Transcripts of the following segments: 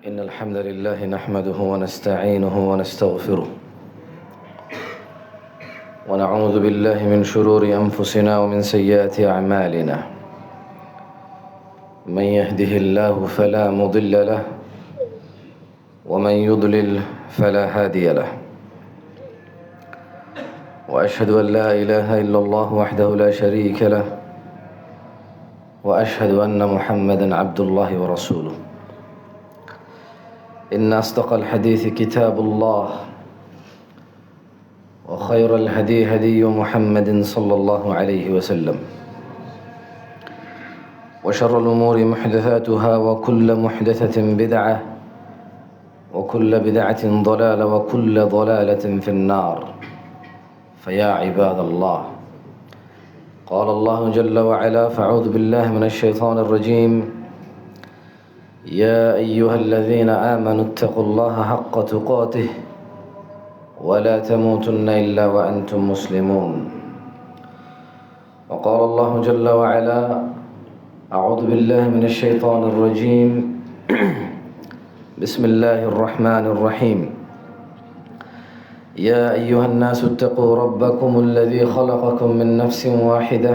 إن الحمد لله نحمده ونستعينه ونستغفره ونعوذ بالله من شرور أنفسنا ومن سيئات أعمالنا. من يهده الله فلا مضل له ومن يضلل فلا هادي له. وأشهد أن لا إله إلا الله وحده لا شريك له وأشهد أن محمدًا عبد الله ورسوله. إن أصدق الحديث كتاب الله وخير الهدي هدي محمد صلى الله عليه وسلم وشر الأمور محدثاتها وكل محدثة بدعة وكل بدعة ضلالة وكل ضلالة في النار. فيا عباد الله، قال الله جل وعلا: فأعوذ بالله من الشيطان الرجيم: يا أيها الذين آمنوا اتقوا الله حق تقاته ولا تموتن إلا وأنتم مسلمون. وقال الله جل وعلا: أعوذ بالله من الشيطان الرجيم بسم الله الرحمن الرحيم. يا أيها الناس اتقوا ربكم الذي خلقكم من نفس واحدة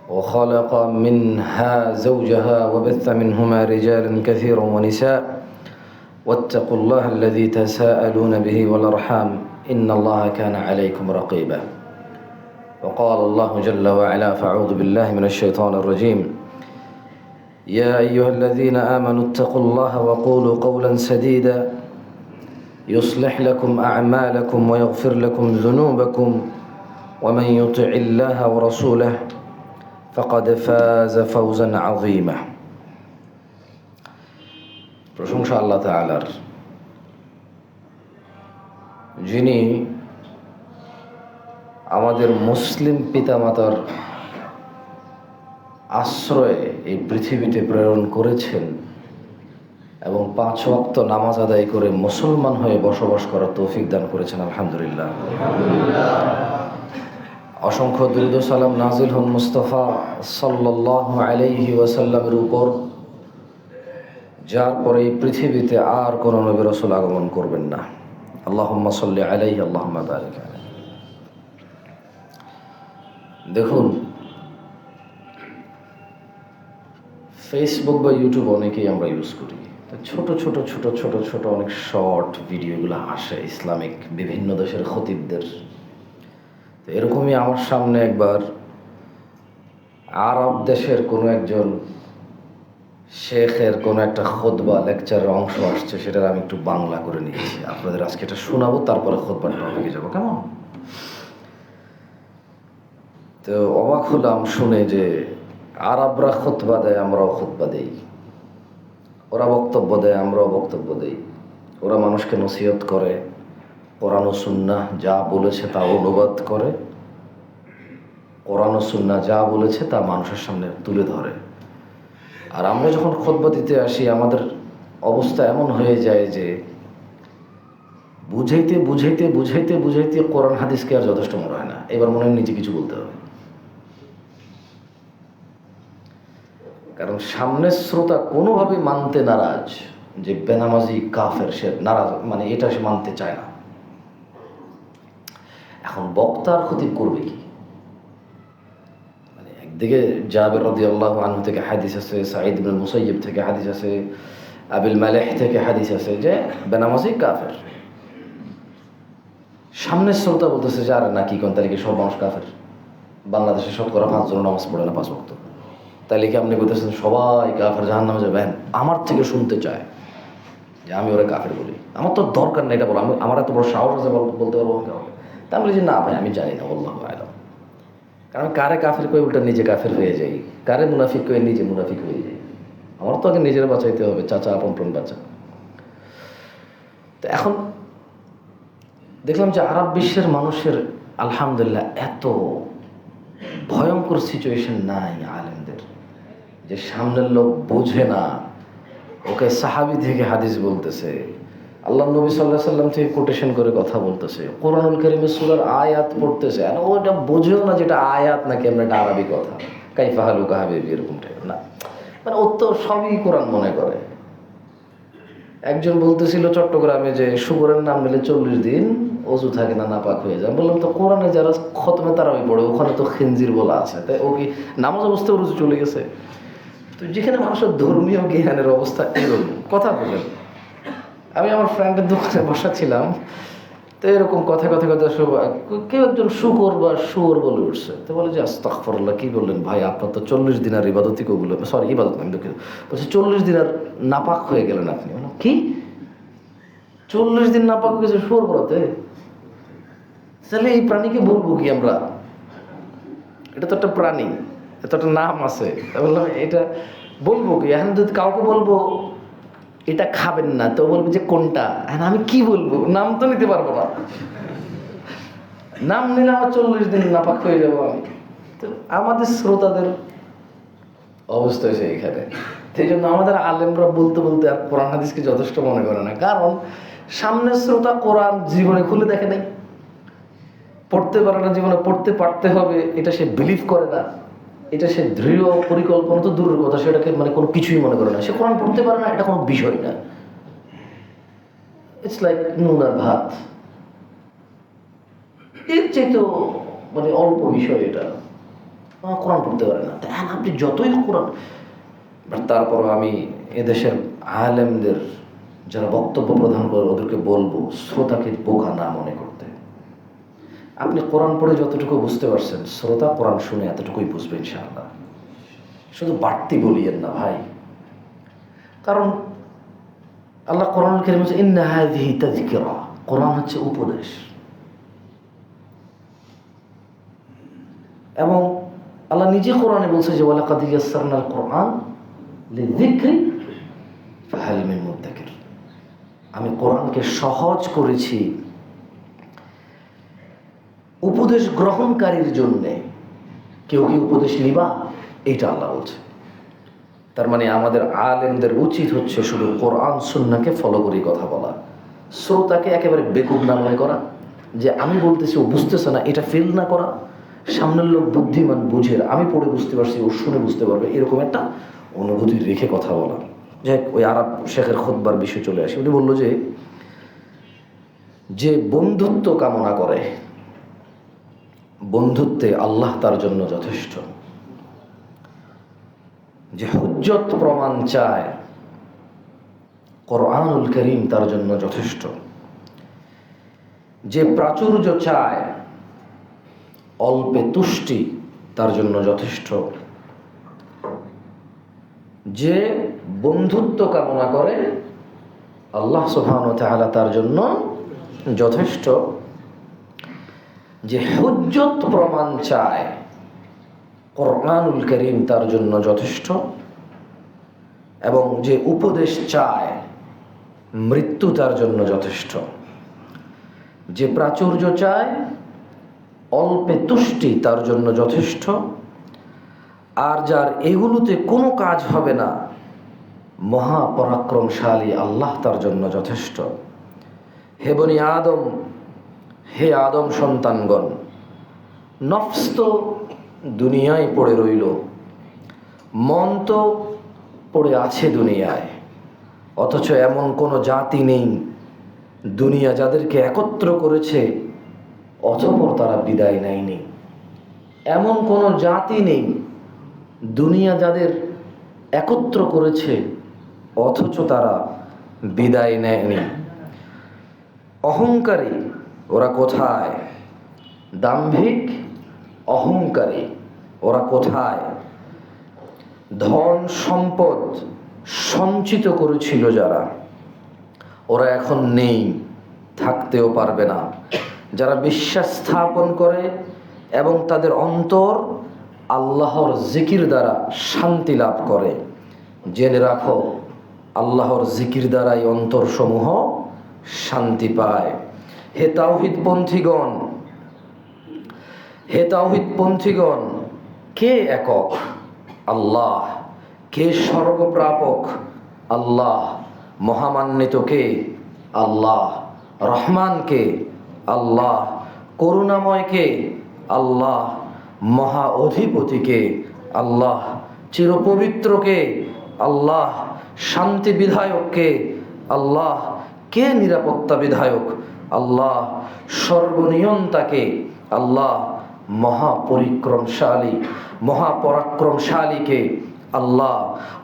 وخلق منها زوجها وبث منهما رجالا كثيرا ونساء واتقوا الله الذي تساءلون به والأرحام إن الله كان عليكم رقيبا. وقال الله جل وعلا: فأعوذ بالله من الشيطان الرجيم: يا أيها الذين آمنوا اتقوا الله وقولوا قولا سديدا يصلح لكم أعمالكم ويغفر لكم ذنوبكم ومن يطع الله ورسوله فقد فاز فوزا عظيما. প্রশংসা আল্লাহ তাআলার, যিনি আমাদের মুসলিম পিতামাতার আশ্রয়ে এই পৃথিবীতে প্রেরণ করেছেন এবং 5 ওয়াক্ত নামাজ আদায় করে মুসলমান হয়ে বসবাস করার তৌফিক দান করেছেন। আলহামদুলিল্লাহ। অসংখ্য দুরূদ ও সালাম নাজিল হন মুস্তাফা সাল্লাল্লাহু আলাইহি ওয়াসাল্লামের উপর, যার পরে এই পৃথিবীতে আর কোনো নবী রাসূল আগমন করবেন না। আল্লাহুম্মা সাল্লি আলাইহি আল্লাহুম্মা বারিক আলাইহি। দেখুন, ফেসবুক বা ইউটিউব অনেকেই আমরা ইউজ করি। ছোট ছোট ছোট ছোট ছোট অনেক শর্ট ভিডিওগুলো আসে ইসলামিক বিভিন্ন দেশের খতিবদের। তো এরকমই আমার সামনে একবার আরব দেশের কোনো একজন শেখের কোনো একটা খুতবা লেকচারের অংশ আসছে, সেটার আমি একটু বাংলা করে নিয়েছি। আপনাদের আজকে এটা শোনাবো, তারপরে খুতবাটা টপিকে যাবো, কেমন? তো অবাক হলাম শুনে যে আরবরা খুতবা দেয়, আমরাও খুতবা দেই। ওরা বক্তব্য দেয়, আমরাও বক্তব্য দেই। ওরা মানুষকে নসিহত করে, কোরআন ও সুন্নাহ যা বলেছে তা অনুবাদ করে, কোরআন ও সুন্নাহ যা বলেছে তা মানুষের সামনে তুলে ধরে। আর আমরা যখন খুতবা দিতে আসি, আমাদের অবস্থা এমন হয়ে যায় যে বুঝাইতে বুঝাইতে বুঝাইতে বুঝাইতে কোরআন হাদিসকে আর যথেষ্ট মনে হয় না। এবার মনে হয় নিজে কিছু বলতে হবে, কারণ সামনের শ্রোতা কোনোভাবেই মানতে নারাজ যে বেনামাজি কাফের, সে নারাজ, মানে এটা সে মানতে চায় না। এখন বক্তার খতিব করবে কি? মানে একদিকে জাবের রাদিয়াল্লাহু আনহু থেকে হাদিস আছে, সাঈদ ইবনে মুসাইয়্যিব থেকে হাদিস আছে, আবিল মালিহ থেকে হাদিস আছে যে বেনামাজি কাফের। সামনের শ্রোতা বলতেছে যে আরে না, কি কোন তালিকে সব মানুষ কাফের, বাংলাদেশে শতকরা 5 জন নামাজ পড়ে না 5 ওয়াক্ত, তাহলে কি আপনি বলতেছেন সবাই কাফের, জাহান্নামে যাবেন? আমার থেকে শুনতে চায় যে আমি ওরা কাফের বলি। আমার তো দরকার নেই এটা বলো, আমার এত বড় সাহস আছে বলতে পারবো? তা আমি বলি যে না ভাই, আমি জানি না, আল্লাহু আ'লাম। কারণ কারে কাফের কই উল্টা নিজে কাফের হয়ে যাই, কারে মুনাফিক কই নিজে মুনাফিক হয়ে যাই। আমার তো আগে নিজের বাঁচাইতে হবে, চাচা আপন প্রাণ বাঁচা। তো এখন দেখলাম যে আরব বিশ্বের মানুষের আলহামদুলিল্লাহ এত ভয়ঙ্কর সিচুয়েশন নাই আলেমদের, যে সামনের লোক বোঝে না, ওকে সাহাবী থেকে হাদিস বলতেছে, আল্লাহ নবী সাল্লাল্লাহু আলাইহি সাল্লাম থেকে কোটেশন করে কথা বলতেছে, কোরআনুল কারীমের সূরার আয়াত পড়তেছে, আর ওটা বোঝেও না যেটা আয়াত নাকি আমরা এটা আরবি কথা, কাইফা হালুকা হাবিবি এরকম টাইপ না। মানে ও তো সবই কোরআন মনে করে। একজন বলতেছিল চট্টগ্রামে যে শুকরের নাম নিলে 40 দিন অজু থাকে না, নাপাক হয়ে যায়। বললাম তো কোরআনে যারা খতমে তারাই পড়ে, ওখানে তো খিনজির বলা আছে, তাই ও কি নামাজ অবস্থায় অজু চলে গেছে? তো যেখানে মানুষের ধর্মীয় জ্ঞানের অবস্থা এরকম কথা বলেন। আমি আমার ফ্রেন্ডের দোকানে বসা ছিলাম, তো এরকম কথা কেউ একজন শুকর বা শুয়োর বলে উঠছে। তো বলে যে আস্তাগফিরুল্লাহ, কি বললেন ভাই, আপনার তো 40 দিন আর ইবাদতই কবুল হবে। সরি, ইবাদত আমি দুঃখিত। বলছে 40 দিন আর নাপাক হয়ে গেলেন আপনি। কি 40 দিন নাপাক হয়ে গেছে শুয়োর বলাতে? তাহলে এই প্রাণীকে বলবো কি আমরা? এটা তো একটা প্রাণী, এটা একটা নাম আছে। বললাম এটা বলবো কি? এখন যদি কাউকে বলবো এটা খাবেন না, তো বলবো যে কোনটা? আমি কি বলবো? নাম তো নিতে পারবো না। নাম নিলে আমার 40 দিন নাপাক হয়ে যাবো আমি। তো আমাদের শ্রোতাদের অবস্থা হয়েছে এইখানে। সেই জন্য আমাদের আলেমরা বলতে বলতে আর কোরআন হাদিসকে যথেষ্ট মনে করে না। কারণ সামনের শ্রোতা কোরআন জীবনে খুলে দেখে নাই, পড়তে পারে না, জীবনে পড়তে পারতে হবে এটা সে বিলিভ করে না, এটা সে দৃঢ় পরিকল্পনা তো দূরের কথা, সেটাকে মানে কোনো কিছুই মনে করে না। সে কোরআন পড়তে পারে না, এটা কোনো বিষয় না। ইটস লাইক নুন আর ভাত, এর চেয়ে মানে অল্প বিষয় এটা। কোরআন পড়তে পারে না, তাই আপনি যতই কোরআন। তারপর আমি এদেশের আলেমদের যারা বক্তব্য প্রদান করে ওদেরকে বলবো শ্রোতাকে বোকা না মনে করতে। আপনি কোরআন পড়ে যতটুকু বুঝতে পারছেন, শ্রোতা কোরআন শুনে এতটুকুই বুঝবে ইনশাআল্লাহ। শুধু বাড়তি বলিয়েন না ভাই, কারণ আল্লাহ কোরআন কারীমে বলেছেন ইন্না হাযিহি তাযকিরা, কোরআন হচ্ছে উপদেশ। এবং আল্লাহ নিজে কোরআনে বলছে যে ওয়ালাকাদ ইয়াসসারনাল কোরআন লিযিকরি ফাহাল মিন মুদ্দাকির, আমি কোরআনকে সহজ করেছি উপদেশ গ্রহণকারীর জন্যে। কেউ কি উপদেশ নিবা? এইটা আল্লাহ বলছে। তার মানে আমাদের আলেমদের উচিত হচ্ছে শুধু কোরআন সুন্নাহকে ফলো করে কথা বলা, শ্রোতাকে একেবারে বেকুব না মনে করা, যে আমি বলতেছি ও বুঝতেছে না এটা ফিল না করা। সামনের লোক বুদ্ধিমান, বুঝের, আমি পড়ে বুঝতে পারছি ও শুনে বুঝতে পারবে, এরকম একটা অনুভূতি রেখে কথা বলা। যাই ওই আরব শেখের খুতবার বিষয় চলে আসে। উনি বললো যে বন্ধুত্ব কামনা করে, বন্ধুত্বে আল্লাহ তার জন্য যথেষ্ট। যে হুজ্জত প্রমাণ চায়, কোরআনুল কারীম তার জন্য যথেষ্ট। যে প্রাচুর্য চায়, অল্পে তুষ্টি তার জন্য যথেষ্ট। যে বন্ধুত্ব কামনা করে, আল্লাহ সুবহানাহু ওয়া তাআলা তার জন্য যথেষ্ট। যে হুজ্জত প্রমাণ চায়, কোরআনুল কারীম তার জন্য যথেষ্ট। এবং যে উপদেশ চায়, মৃত্যু তার জন্য যথেষ্ট। যে প্রাচুর্য চায়, অল্পে তুষ্টি তার জন্য যথেষ্ট। আর যার এগুলোতে কোনো কাজ হবে না, মহাপরাক্রমশালী আল্লাহ তার জন্য যথেষ্ট। হে বনি আদম, হে আদম সন্তানগণ, নফস তো দুনিয়ায় পড়ে রইল, মন তো পড়ে আছে দুনিয়ায়, অথচ এমন কোনো জাতি নেই দুনিয়া যাদেরকে একত্র করেছে অতঃপর তারা বিদায় নেয়নি। এমন কোনো জাতি নেই দুনিয়া যাদের একত্র করেছে অথচ তারা বিদায় নেয়নি। অহংকারী ওরা কোথায়? দাম্ভিক অহংকারী ওরা কোথায়? ধন সম্পদ সঞ্চিত করেছিল যারা, ওরা এখন নেই, থাকতেও পারবে না। যারা বিশ্বাস স্থাপন করে এবং তাদের অন্তর আল্লাহর জিকির দ্বারা শান্তি লাভ করে, জেনে রাখো আল্লাহর জিকির দ্বারাই অন্তরসমূহ শান্তি পায়। হে তাওহীদপন্থীগণ, হে তাওহীদপন্থীগণ, কে একক? আল্লাহ। কে সর্বপ্রাপক? আল্লাহ। মহামান্বিত কে? আল্লাহ। রহমান কে? আল্লাহ। করুণাময় কে? আল্লাহ। মহা অধিপতি কে? আল্লাহ। চিরপবিত্র কে? আল্লাহ। শান্তি বিধায়ক কে? আল্লাহ কে নিরাপত্তা বিধায়ক, আল্লাহ সর্বনিয়ন্তাকে, আল্লাহ মহাপরিক্রমশালী মহাপরাক্রমশালীকে, আল্লাহ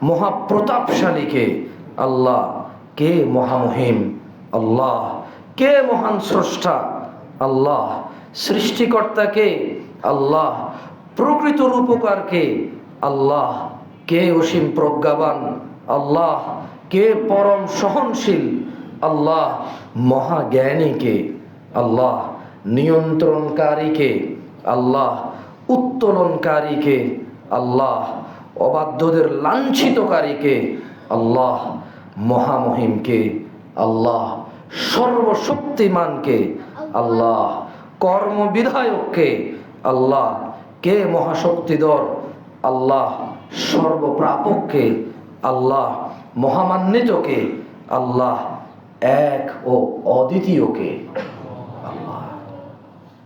মহাপ্রতাপশালীকে, আল্লাহ কে মহামহিম, আল্লাহ কে মহান স্রষ্টা, আল্লাহ সৃষ্টিকর্তাকে, আল্লাহ প্রকৃত রূপকারকে, আল্লাহ কে অসীম প্রজ্ঞাবান, আল্লাহ কে পরম সহনশীল, আল্লাহ মহাজ্ঞানীকে, আল্লাহ নিয়ন্ত্রণকারীকে, আল্লাহ উত্তোলনকারীকে, আল্লাহ অবাধ্যদের লাঞ্ছিতকারীকে, আল্লাহ মহামহিমকে, আল্লাহ সর্বশক্তিমানকে, আল্লাহ কর্মবিধায়ককে, আল্লাহ কে মহাশক্তিধর, আল্লাহ সর্বপ্রাপককে, আল্লাহ মহামান্বিতকে, আল্লাহ এক ও অদ্বিতীয়কে। আল্লাহ,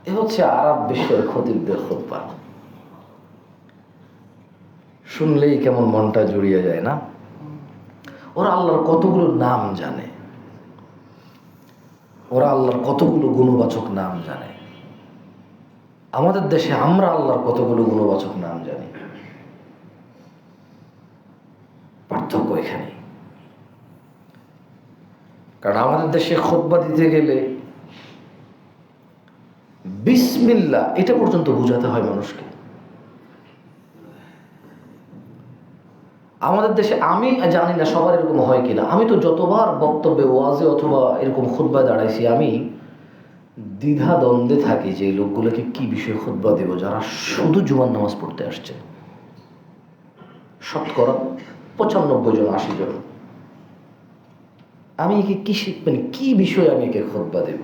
এ হচ্ছে আরব বিশ্বের খতিবদের খুতবা। শুনলেই কেমন মনটা জুড়িয়ে যায় না? ওরা আল্লাহর কতগুলো নাম জানে, ওরা আল্লাহর কতগুলো গুণবাচক নাম জানে। আমাদের দেশে আমরা আল্লাহর কতগুলো গুণবাচক নাম জানি। পার্থক্য এখানে। কারণ আমাদের দেশে খুতবা দিতে গেলে বিসমিল্লাহ এটা পর্যন্ত বোঝাতে হয় মানুষকে। আমাদের দেশে, আমি জানি না সবার এরকম হয় কিনা, আমি তো যতবার বক্তব্যে, ওয়াজে অথবা এরকম খুতবায় দাঁড়াইছি, আমি দ্বিধা দ্বন্দ্বে থাকি যে লোকগুলোকে কি বিষয়ে খুতবা দেব, যারা শুধু জুমার নামাজ পড়তে আসছে। শতকরা 95 জন 80 জন। আমি একে কি শিখবেন, কি বিষয়ে আমি একে খুতবা দেব?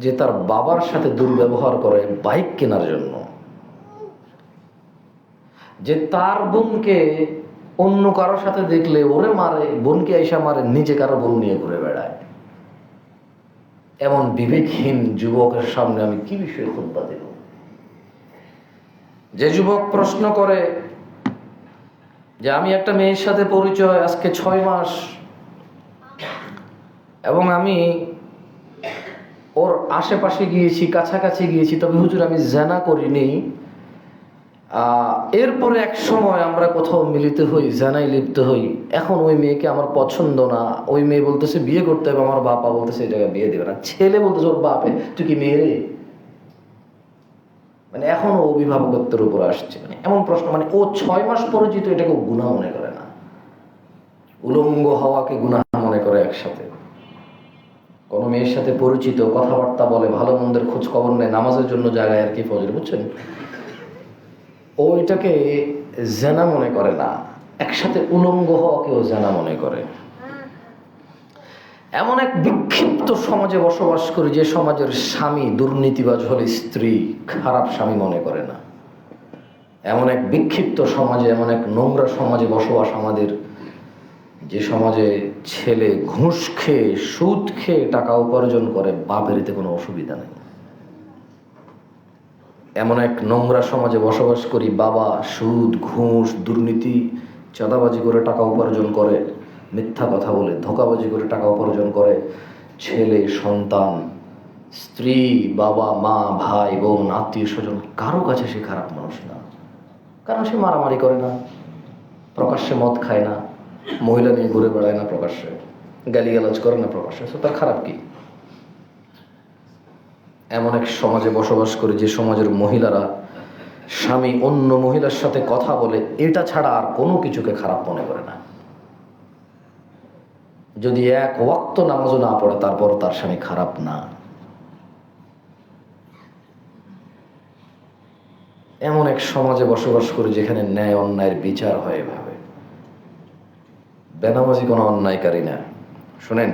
যে তার বাবার সাথে দুর্ব্যবহার করে বাইক কেনার জন্য, যে তার বোনকে অন্য কারোর সাথে দেখলে ওরে মারে, বোনকে আইসা মারে, নিজে কারো বোন নিয়ে ঘুরে বেড়ায়, এমন বিবেকহীন যুবকের সামনে আমি কি বিষয়ে খুতবা দেব? যে যুবক প্রশ্ন করে যে আমি একটা মেয়ের সাথে পরিচয় আজকে 6 মাস, এবং আমি ওর আশেপাশে গিয়েছি, কাছাকাছি গিয়েছি, তবে হুজুর আমি জেনা করিনি, এরপরে এক সময় আমরা কোথাও মিলিত হই, জেনায় লিপ্ত হই, এখন ওই মেয়েকে আমার পছন্দ না, ওই মেয়ে বলতেছে বিয়ে করতে হবে, আমার বাবা বলতেছে এই জায়গায় বিয়ে দেবে না, ছেলে বলতেছে ওর বাপে তুই কি মেয়ে রে? মানে এখনো অভিভাবকত্বের উপর আসছে। মানে এমন প্রশ্ন, মানে ও 6 মাস পরিচিত, এটাকে গুনাহ মনে করে না, উলঙ্গ হওয়াকে গুনাহ মনে করে। একসাথে কোনো মেয়ের সাথে পরিচিত, কথাবার্তা বলে, ভালো মন্দের খোঁজ খবর নেয়, নামাজের জন্য জায়গায় আর কি ফজর, বুঝছেন? ও এটাকে জেনা মনে করে না, একসাথে উলঙ্গ হওয়াকেও জেনা মনে করে। এমন এক বিক্ষিপ্ত সমাজে বসবাস করি, যে সমাজের স্বামী দুর্নীতিবাজ হলে স্ত্রী খারাপ স্বামী মনে করে না। এমন এক বিক্ষিপ্ত সমাজে, এমন এক নোংরা সমাজে বসবাস আমাদের, যে সমাজে ছেলে ঘুষ খেয়ে, সুদ খেয়ে টাকা উপার্জন করে, বাপের এতে কোনো অসুবিধা নেই। এমন এক নোংরা সমাজে বসবাস করি, বাবা সুদ, ঘুষ, দুর্নীতি, চাঁদাবাজি করে টাকা উপার্জন করে, মিথ্যা কথা বলে ধোঁকাবাজি করে টাকা উপার্জন করে, ছেলে সন্তান, স্ত্রী, বাবা মা, ভাই বোন, আত্মীয় স্বজন, কারো কাছে সে খারাপ মানুষ না। কারণ সে মারামারি করে না, প্রকাশ্যে মদ খায় না, মহিলা নিয়ে ঘুরে বেড়ায় না, প্রকাশ্যে গালিগালাজ করে না প্রকাশ্যে, তো তার খারাপ কি? এমন এক সমাজে বসবাস করে, যে সমাজের মহিলারা স্বামী অন্য মহিলার সাথে কথা বলে, এটা ছাড়া আর কোনো কিছুকে খারাপ মনে করে না। যদি এক ওয়াক্ত নামাজও না পড়ে, তারপর তার স্বামী খারাপ না। এমন এক সমাজে বসবাস করে, যেখানে ন্যায় অন্যায়ের বিচার হয় এভাবে। বেনামাজি কোনো অন্যায়কারী না। শুনেন,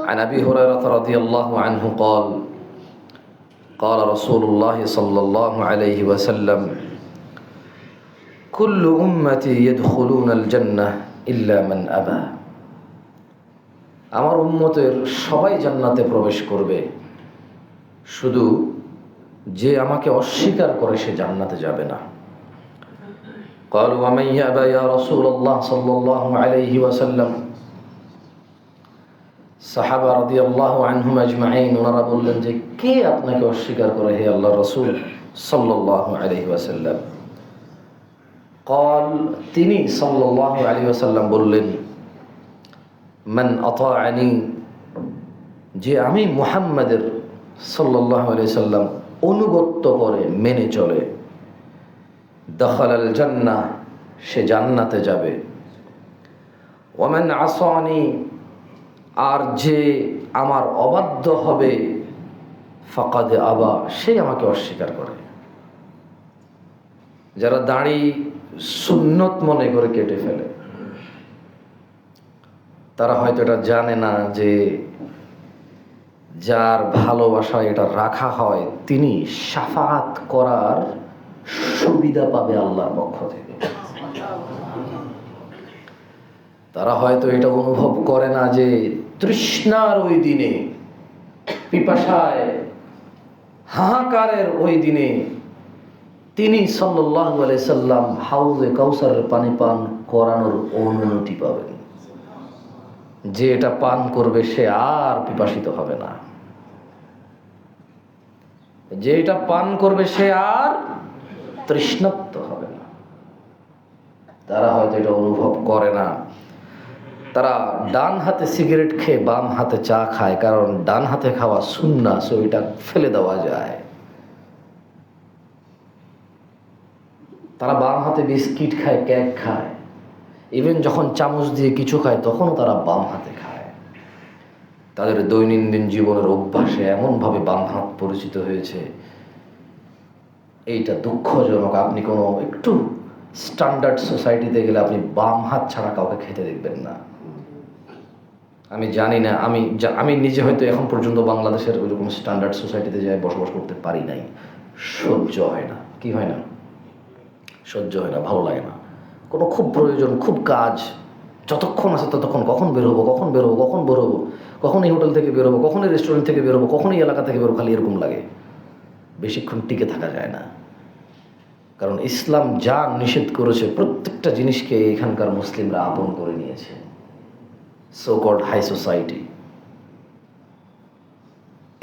عن أبي هريرة رضي الله عنه قال قال رسول الله صلى الله عليه وسلم كل أمتي يدخلون الجنة إلا من أبى। আমার উম্মতের সবাই জান্নাতে প্রবেশ করবে, শুধু যে আমাকে অস্বীকার করে সে জান্নাতে যাবে না। قالوا ومن يأبى يا رسول الله صلى الله عليه وسلم সাহাবা রাদিয়াল্লাহু আনহুম আজমাইন ওনারা বললেন যে কে আপনাকে অস্বীকার করে হে আল্লাহর রাসূল সাল্লাল্লাহু আলাইহি ওয়াসাল্লাম। قال তিনি সাল্লাল্লাহু আলাইহি ওয়াসাল্লাম বললেন মান আতাআনি, যে আমি মুহাম্মাদের সাল্লাল্লাহু আলাইহি ওয়াসাল্লাম অনুগত্য করে মেনে চলে, দাখালাল জান্নাহ, সে জান্নাতে যাবে। ওয়া মান আসানি, আর যে আমার অবাধ্য হবে, ফাকাদ আবা, সে আমাকে অস্বীকার করে। যারা দাড়ি সুন্নত মনে করে কেটে ফেলে তারা হয়তো এটা জানে না যে যার ভালোবাসা এটা রাখা হয় তিনি শাফাআত করার সুবিধা পাবে আল্লাহর পক্ষ থেকে। তারা হয়তো এটা অনুভব করে না যে তৃষ্ণার ওই দিনে, পিপাসায় হাহাকারের ওই দিনে তিনি সাল্লাল্লাহু আলাইহি সাল্লাম হাউজে কাউসারের পানি পান করানোর অনুমতি পাবেন। যে এটা পান করবে সে আর পিপাসিত হবে না, যে এটা পান করবে সে আর তৃষ্ণার্ত হবে না। তারা হয়তো এটা অনুভব করে না। তারা ডান হাতে সিগারেট খেয়ে বাম হাতে চা খায়, কারণ ডান হাতে খাওয়া সুন্নাহ, সো এটা ফেলে দেওয়া যায়। তারা বাম হাতে বিস্কিট খায়, কেক খায়, ইভেন যখন চামচ দিয়ে কিছু খায় তখনও তারা বাম হাতে খায়। তাদের দৈনন্দিন জীবনের অভ্যাসে এমনভাবে বাম হাত পরিচিত হয়েছে, এইটা দুঃখজনক। আপনি কোনো একটু স্ট্যান্ডার্ড সোসাইটিতে গেলে আপনি বাম হাত ছাড়া কাউকে খেতে দেখবেন না। আমি জানি না, আমি নিজে হয়তো এখন পর্যন্ত বাংলাদেশের ওইরকম স্ট্যান্ডার্ড সোসাইটিতে যাই বসবাস করতে পারি নাই। সহ্য হয় না। কি হয় না? সহ্য হয় না, ভালো লাগে না। কোনো খুব প্রয়োজন, খুব কাজ, যতক্ষণ আছে ততক্ষণ কখন বের হবো, কখন বেরোবো, কখন বেরোবো, কখন এই হোটেল থেকে বেরোবো, কখন এই রেস্টুরেন্ট থেকে বেরোবো, কখন এই এলাকা থেকে বেরোবো, খালি এরকম লাগে। বেশিক্ষণ টিকে থাকা যায় না। কারণ ইসলাম যা নিষেধ করেছে প্রত্যেকটা জিনিসকে এখানকার মুসলিমরা আপন করে নিয়েছে। So called high society.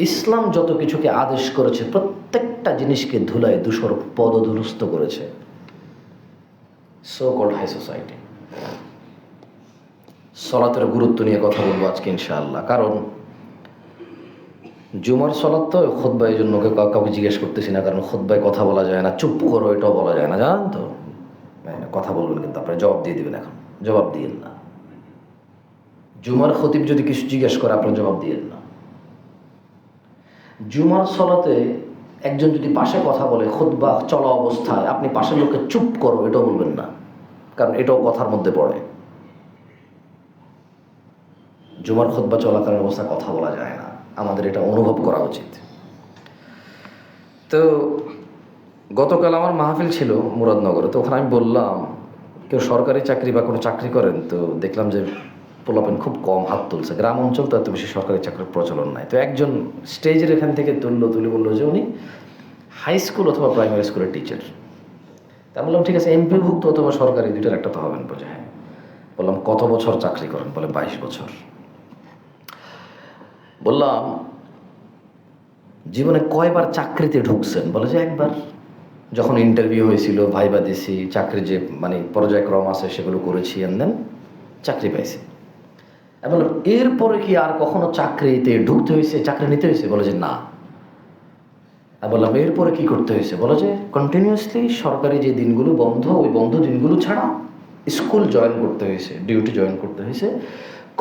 ইসলাম যত কিছুকে আদেশ করেছে প্রত্যেকটা জিনিসকে ধুলায় ধূসর পদধূলিত করেছে। So called high society. সলাতের গুরুত্ব নিয়ে কথা বলবো আজকে ইনশাআল্লাহ। কারণ জুমার সলাত তো খুতবা, এই জন্য কাউকে জিজ্ঞেস করতেছি না, কারণ খুতবায় কথা বলা যায় না, চুপ করো এটাও বলা যায় না, জানেন তো। কথা বলবেন কিন্তু আপনারা জবাব দিয়ে দিবেন। এখন জবাব দিয়েন না। জুমার খতিব যদি কিছু জিজ্ঞেস করে আপনারা জবাব দিয়েন না। জুমার সলাতে একজন যদি পাশে কথা বলে খুতবা চলা অবস্থায়, আপনি পাশের লোককে চুপ করো এটাও বলবেন না, কারণ এটাও কথার মধ্যে পড়ে। জুমার খুতবা চলাকালীন অবস্থায় কথা বলা যায় না। আমাদের এটা অনুভব করা উচিত। তো গতকাল আমার মাহফিল ছিল মুরাদনগরে। তো ওখানে আমি বললাম কেউ সরকারি চাকরি বা কোনো চাকরি করেন? তো দেখলাম যে পোলাপেন খুব কম হাত তুলছে। গ্রাম অঞ্চল তো এত বেশি সরকারি চাকরির প্রচলন নাই। তো একজন স্টেজের এখান থেকে তুলে বললো যে উনি হাই স্কুল অথবা প্রাইমারি স্কুলের টিচার। তা বললাম ঠিক আছে, এমপিভুক্ত অথবা সরকারি, দুইটার একটা তো হবেন। বলছে হ্যাঁ। বললাম কত বছর চাকরি করেন? বলে 22 বছর। বললাম জীবনে কয়বার চাকরিতে ঢুকছেন? বলে যে একবার। যখন ইন্টারভিউ হয়েছিল, ভাইবা দিছি, চাকরির যে পর্যায়ক্রম আছে সেগুলো করেছি, দেন চাকরি পাইছি। আমি বললাম এরপরে কি আর কখনো চাকরিতে ঢুকতে হয়েছে, চাকরি নিতে হয়েছে? বলে যে না। আমি বললাম এরপরে কি করতে হয়েছে? বলে যে কন্টিনিউয়াসলি সরকারি যে দিনগুলো বন্ধ, ওই বন্ধ দিনগুলো ছাড়া স্কুল জয়েন করতে হয়েছে, ডিউটি জয়েন করতে হয়েছে।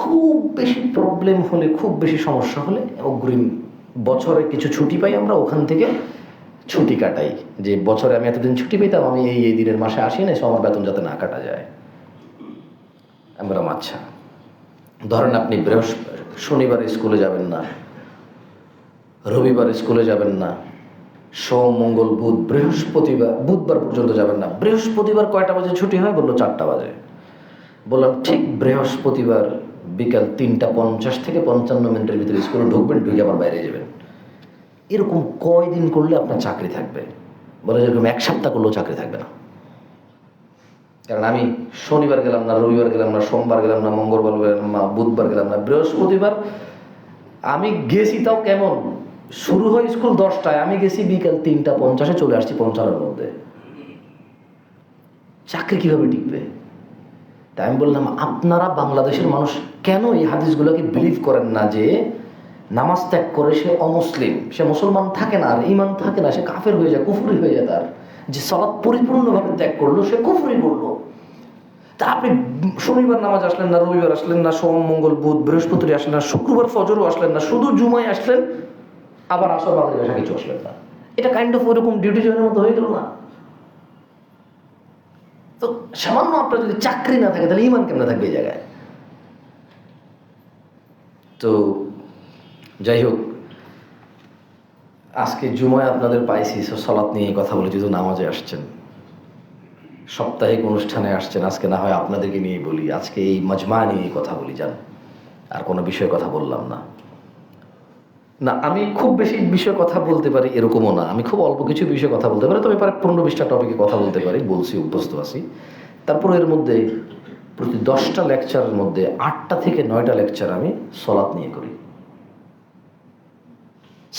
খুব বেশি প্রবলেম হলে, খুব বেশি সমস্যা হলে অগ্রিম বছরে কিছু ছুটি পাই আমরা, ওখান থেকে ছুটি কাটাই। যে বছরে আমি এতদিন ছুটি পেতাম, আমি এই দিনের মাসে আসি না, আমার বেতন যাতে না কাটা যায়। আমি বললাম আচ্ছা। ধরেন আপনি শনিবারে স্কুলে যাবেন না, রবিবার স্কুলে যাবেন না, সোম মঙ্গল বুধ বুধবার পর্যন্ত যাবেন না। বৃহস্পতিবার কয়টা বাজে ছুটি হয়? বললো 4টা বাজে। বললাম ঠিক বৃহস্পতিবার বিকাল 3:50 থেকে 55 ভিতরে স্কুলে ঢুকবেন, ঢুকে আবার বাইরে যাবেন। এরকম কয়দিন করলে আপনার চাকরি থাকবে? বলে যেরকম 1 সপ্তাহ করলেও চাকরি থাকবে না। কারণ আমি শনিবার গেলাম না, রবিবার গেলাম না, সোমবার গেলাম না, মঙ্গলবার গেলাম না, বুধবার গেলাম না, বৃহস্পতিবার আমি গেছি, তাও কেমন, শুরু হয় স্কুল 10টায়, আমি গেছি বিকেল 3:50, চলে আসছি 55-এর মধ্যে। চাকরি কিভাবে টিকবে? তাই আমি বললাম, আপনারা বাংলাদেশের মানুষ কেন এই হাদিসগুলোকে বিলিভ করেন না যে নামাজ ত্যাগ করে সে অমুসলিম, সে মুসলমান থাকে না, আর ইমান থাকে না, সে কাফের হয়ে যায়, কুফরি হয়ে যায়। তার যে সালাত পরিপূর্ণভাবে ত্যাগ করলো সে কুফরি করলো। তা আপনি শনিবার নামাজ আসলেন না, রবিবার আসলেন না, সোম মঙ্গল বুধ বৃহস্পতি আসলেন না, শুক্রবার ফজরও আসলেন না, শুধু জুমায় আসলেন, আবার আসর বাদে আসা কিছু আসলেন না। এটা কাইন্ড অফ ওইরকম ডিউটি জয়েনের মতো হয়ে গেল না? তো সামান্য আপনার যদি চাকরি না থাকে তাহলে ইমান কেমন থাকবে এই জায়গায়? তো যাই হোক, আজকে জুমায় আপনাদের পাইছি, সালাত নিয়ে কথা বলে, যেহেতু নামাজে আসছেন, সাপ্তাহিক অনুষ্ঠানে আসছেন, আজকে না হয় আপনাদেরকে নিয়ে বলি, আজকে এই মজমা নিয়ে কথা বলি। যান, আর কোনো বিষয়ে কথা বললাম না। না, আমি খুব বেশি বিষয়ে কথা বলতে পারি এরকমও না, আমি খুব অল্প কিছু বিষয়ে কথা বলতে পারি, তবে প্রায় 15-20টা টপিকে কথা বলতে পারি, বলছি, অভ্যস্ত আছি। তারপর এর মধ্যে প্রতি 10টা লেকচারের মধ্যে 8টা থেকে 9টা লেকচার আমি সলাৎ নিয়ে করি।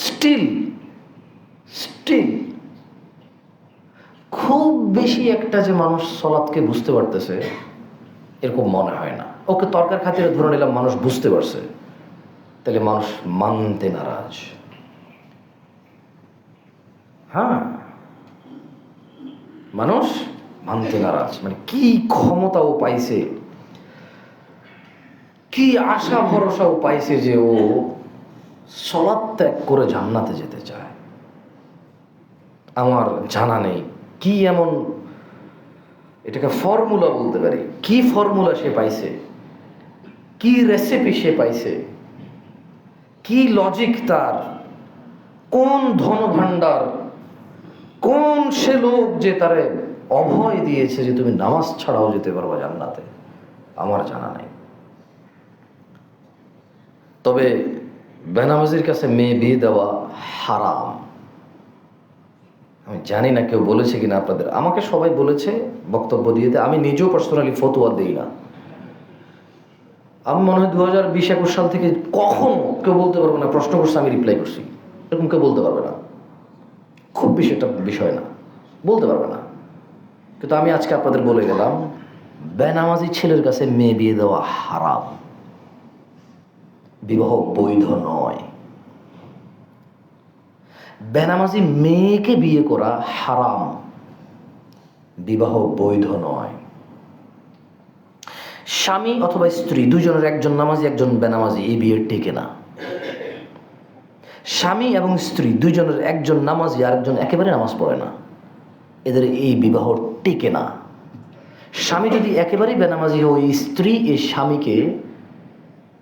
স্টিল খুব বেশি একটা যে মানুষ সলাৎকে বুঝতে পারতেছে এরকম মনে হয় না। ওকে তর্কের খাতিরে ধরে নিলাম মানুষ বুঝতে পারছে, তাহলে মানুষ মানতে নারাজ। হ্যাঁ, মানুষ মানতে নারাজ। মানে কি ক্ষমতাও পাইছে, কি আশা ভরসাও পাইছে যে ও সলাৎ ত্যাগ করে জান্নাতে যেতে চায়। আমার জানা নেই কি এমন, এটাকে ফর্মুলা বলতে পারি, কি ফর্মুলা সে পাইছে, কি রেসিপি সে পাইছে, কি লজিক তার, কোন ধনভাণ্ডার, কোন সে লোক যে তারে অভয় দিয়েছে যে তুমি নামাজ ছাড়াও যেতে পারবা জান্নাতে। আমার জানা নাই। তবে বেনামাজির কাছে মেয়ে বিয়ে দেওয়া হারাম। আমি জানি না কেউ বলেছে কিনা আপনাদের, আমাকে সবাই বলেছে বক্তব্য দিয়ে, আমি নিজেও পার্সোনালি ফতোয়া দিই না। আমি মনে হয় 2020-21 সাল থেকে কখনো কেউ বলতে পারবে না প্রশ্ন করছে আমি রিপ্লাই করছি, এরকম কেউ বলতে পারবে না। খুব বেশি একটা বিষয় না, বলতে পারবে না। কিন্তু আমি আজকে আপনাদের বলে গেলাম, বেনামাজি ছেলের কাছে মেয়ে বিয়ে দেওয়া হারাম, বিবাহ বৈধ নয়। বেনামাজি মেয়েকে বিয়ে করা হারাম, বিবাহ বৈধ নয়। স্বামী অথবা স্ত্রী দুজনের, একজন নামাজি একজন বেনামাজি, এই বিয়ে টিকে না। স্বামী এবং স্ত্রী দুজনের একজন নামাজি আর একজন একেবারে নামাজ পড়ে না, এদের এই বিবাহ টিকে না। স্বামী যদি একেবারেই বেনামাজি হয়, স্ত্রী এই স্বামীকে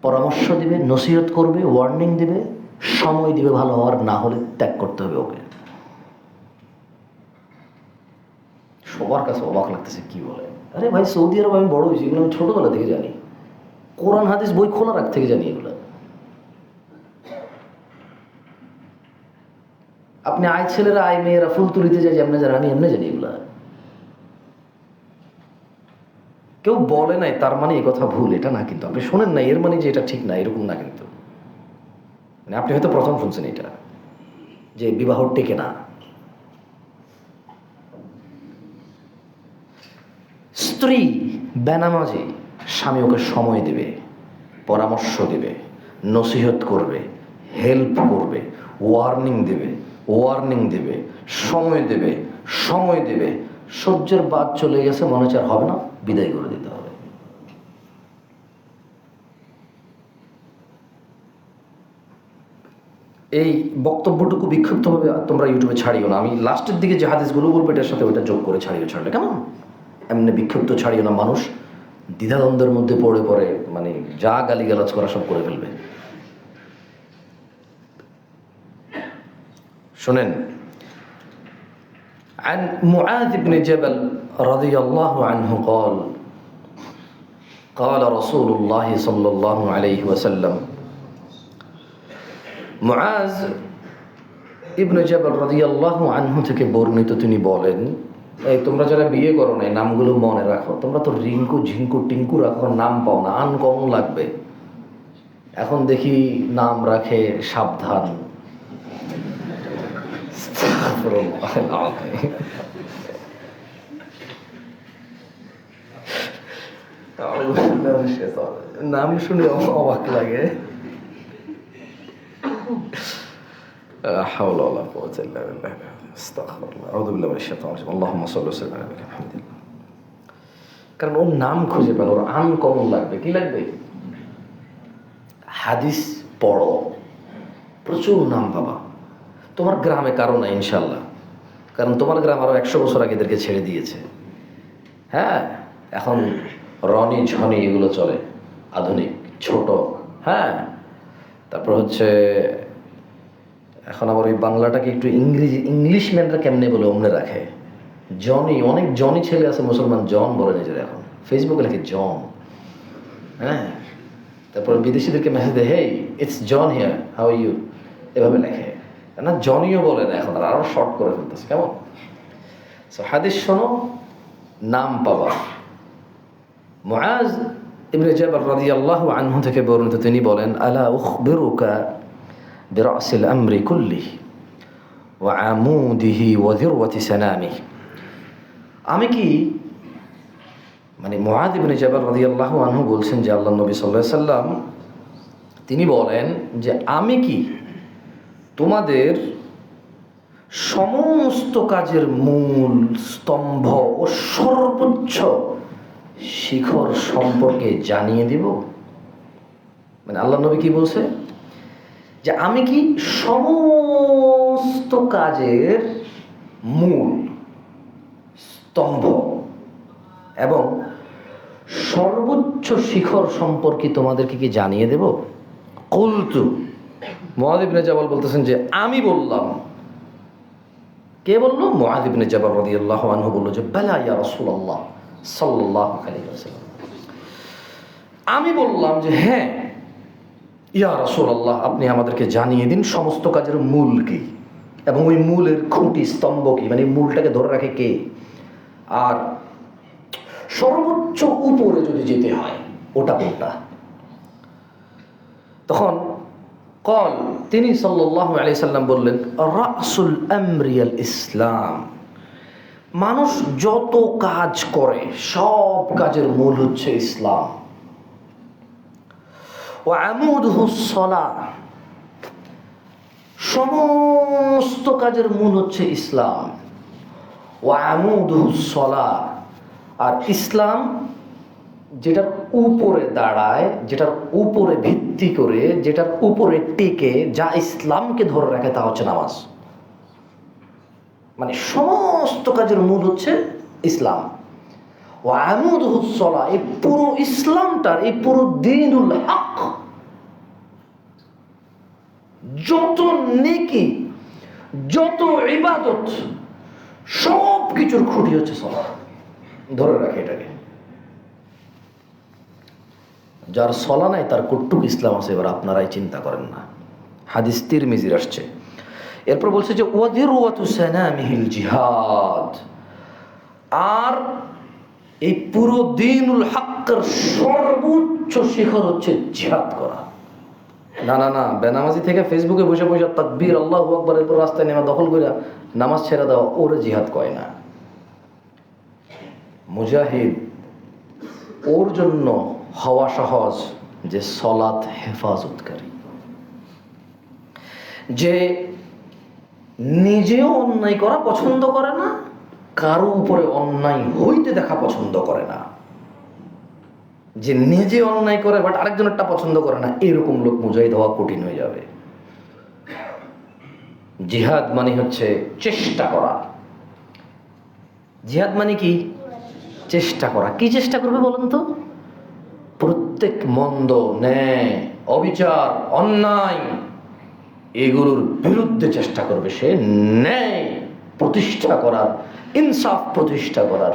পরামর্শ দিবে, নসিহত করবে, ওয়ার্নিং দিবে, সময় দিবে ভালো হওয়ার, না হলে ত্যাগ করতে হবে ওকে। সবার কাছে অবাক লাগতেছে, কি বলে, আরে ভাই সৌদি আরব আমি বড় হয়েছি, এগুলো আমি ছোটবেলা থেকে জানি, কোরআন হাদিস বই খোলা রাখ থেকে জানি এগুলো। আপনি আয় ছেলেরা আয় মেয়েরা ফুল তুলিতে যাই এমনি জানেন, আমি এমনি জানি এগুলা। কেউ বলে নাই তার মানে এই কথা ভুল, এটা না কিন্তু। আপনি শোনেন না এর মানে যে এটা ঠিক না, এরকম না কিন্তু। মানে আপনি হয়তো প্রথম শুনছেন এটা, যে বিবাহ টেকে না। স্ত্রী বেনামাজি, স্বামী ওকে সময় দেবে, পরামর্শ দেবে, নসিহত করবে, হেল্প করবে, ওয়ার্নিং দেবে, সময় দেবে। সহ্যের বাদ চলে গেছে, মনে হচ্ছে আর হবে না, বিদায় করে দিতে হবে। এই বক্তব্যটুকু বিক্ষিপ্তভাবে তোমরা ইউটিউবে ছাড়িও না। আমি লাস্টের দিকে যে হাদিসগুলো বলবো এটার সাথে ওইটা যোগ করে ছাড়লে কেমন? এমনি বিক্ষিপ্ত ছাড়িও না, মানুষ দ্বিধাদ্বন্দ্বের মধ্যে পড়ে মানে যা গালিগালাজ করা সব করে ফেলবে। শোনেন, عن معاذ بن جبل رضي الله عنه قال رسول الله صلى الله عليه وسلم, মুআজ ইবনে জাবাল রাদিয়াল্লাহু আনহু থেকে বর্ণিত, তিনি বলেন, এই তোমরা যারা বিয়ে করো না, নামগুলো মনে রাখো। তোমরা তো রিঙ্কু ঝিঙ্কু টিঙ্কু রাখো, নাম পাও না, আনকমন লাগবে। এখন দেখি নাম রাখে সাবধান। নাম শুনে অবাক লাগে। কারণ ওর নাম খুঁজে পেল, ওর আনকমন লাগবে। কি লাগবে? হাদিস পড়ো, প্রচুর নাম পাবা। তোমার গ্রামে কারো না ইনশাল্লাহ, কারণ তোমার গ্রাম আরো 100 বছর আগে এদেরকে ছেড়ে দিয়েছে। হ্যাঁ, এখন রনি ঝনি এগুলো চলে, আধুনিক ছোট। হ্যাঁ, তারপর হচ্ছে এখন আবার ওই বাংলাটাকে একটু ইংলিশ ম্যানরা কেমনে বলে অমনে রাখে। জনি, অনেক জনি ছেলে আছে মুসলমান, জন বলে নিজের। এখন ফেসবুকে লেখে জন। হ্যাঁ, তারপর বিদেশিদেরকে মেসেজ দেয়, hey it's John here, how are you, এভাবে লেখে না। জনিও বলে না এখন, আরো শর্ট করে ফেলতেছে। কেমন? সো হাদিস শোনো, নাম পাবা। মুআজ ইবনে জাবাল রাদিয়াল্লাহু আনহু থেকে বর্ণিত, তিনি বলেন, আলা উখবিরুকা বিরাসিল আমরি কুল্লিহি ওয়া আমুদিহি ওয়া যিরওয়াতি সানামিহি। আমি কি, মানে মুআজ ইবনে জাবাল রাদিয়াল্লাহু আনহু বলছেন যে আল্লাহর নবী সাল্লাল্লাহু আলাইহি সাল্লাম তিনি বলেন যে আমি কি তোমাদের সমস্ত কাজের মূল স্তম্ভ ও সর্বোচ্চ শিখর সম্পর্কে জানিয়ে দিব। মানে আল্লাহর নবী কি বলছে? যে আমি কি সমস্ত কাজের মূল স্তম্ভ এবং সর্বোচ্চ শিখর সম্পর্কে তোমাদেরকে কি জানিয়ে দেব? কুলতু, মুআয ইবনে জাবাল বলতেছেন যে আমি বললাম। কে বলল? মুআয ইবনে জাবাল রাদিয়াল্লাহু আনহু বলল যে বালা ইয়া রাসূলুল্লাহ সাল্লাল্লাহু আলাইহি ওয়াসাল্লাম। আমি বললাম যে হ্যাঁ ইয়া রাসূলুল্লাহ, আপনি আমাদেরকে জানিয়ে দিন সমস্ত কাজের মূল কি এবং ওই মূলের খুঁটি স্তম্ভ কি, মানে মূলটাকে ধরে রাখে কে, আর সর্বোচ্চ উপরে যদি যেতে হয় ওটা কোনটা। তখন কল, তিনি সাল্লাল্লাহু আলাইহি সাল্লাম বললেন, রাসুল আমরি আল ইসলাম। মানুষ যত কাজ করে সব কাজের মূল হচ্ছে ইসলাম। ওয়া আমুদুহু সলাহ, সমস্ত কাজের মূল হচ্ছে ইসলাম। ওয়া আমুদুহু সলাহ, আর ইসলাম যেটার উপরে দাঁড়ায়, যেটার উপরে ভিত্তি করে, যেটার উপরে টেকে, যা ইসলামকে ধরে রাখে তা হচ্ছে নামাজ। মানে সমস্ত কাজের মূল হচ্ছে ইসলাম। ওয়া আমুদুহুস সালাহ, এই পুরো ইসলামটার, এই পুরো দ্বীনুল হক, যত নেকি, যত ইবাদত, সব কিছুর খুঁটি হচ্ছে সালাহ। ধরে রাখে এটাকে। যার সলা নাই তার কটুক ইসলাম আছে, এবার আপনারাই চিন্তা করেন না। হাদিস তিরমিজির আসছে। এরপর বলছে যে ওয়াযিরওয়াতু সানামিহিল জিহাদ, আর এই পুরো দ্বীনুল হকের সর্বোচ্চ শিখর হচ্ছে জিহাদ করা। না না না, বেনামাজি থেকে ফেসবুকে বসে বসে তাকবীর আল্লাহু আকবার, এরপর রাস্তায় নেমে দখল করে নামাজ ছেড়ে দেওয়া, ওরে জিহাদ কয় না। মুজাহিদ ওর জন্য হওয়া সহজ যে সলাত হেফাজতকারী, যে নিজেও অন্যায় করা পছন্দ করে না, কারো উপরে অন্যায় হইতে দেখা পছন্দ করে না, যে নিজে অন্যায় করে বাট আরেকজনেরটা পছন্দ করে না, এরকম লোক মুজাহিদ হওয়া কঠিন হয়ে যাবে। জিহাদ মানে হচ্ছে চেষ্টা করা। জিহাদ মানে কি? চেষ্টা করা। কি চেষ্টা করবে বলুন তো? প্রত্যেক মন্দ, ন্যায়, অবিচার, অন্যায় এগুলোর বিরুদ্ধে চেষ্টা করবে সে, ন্যায় প্রতিষ্ঠা করার, ইনসাফ প্রতিষ্ঠা করার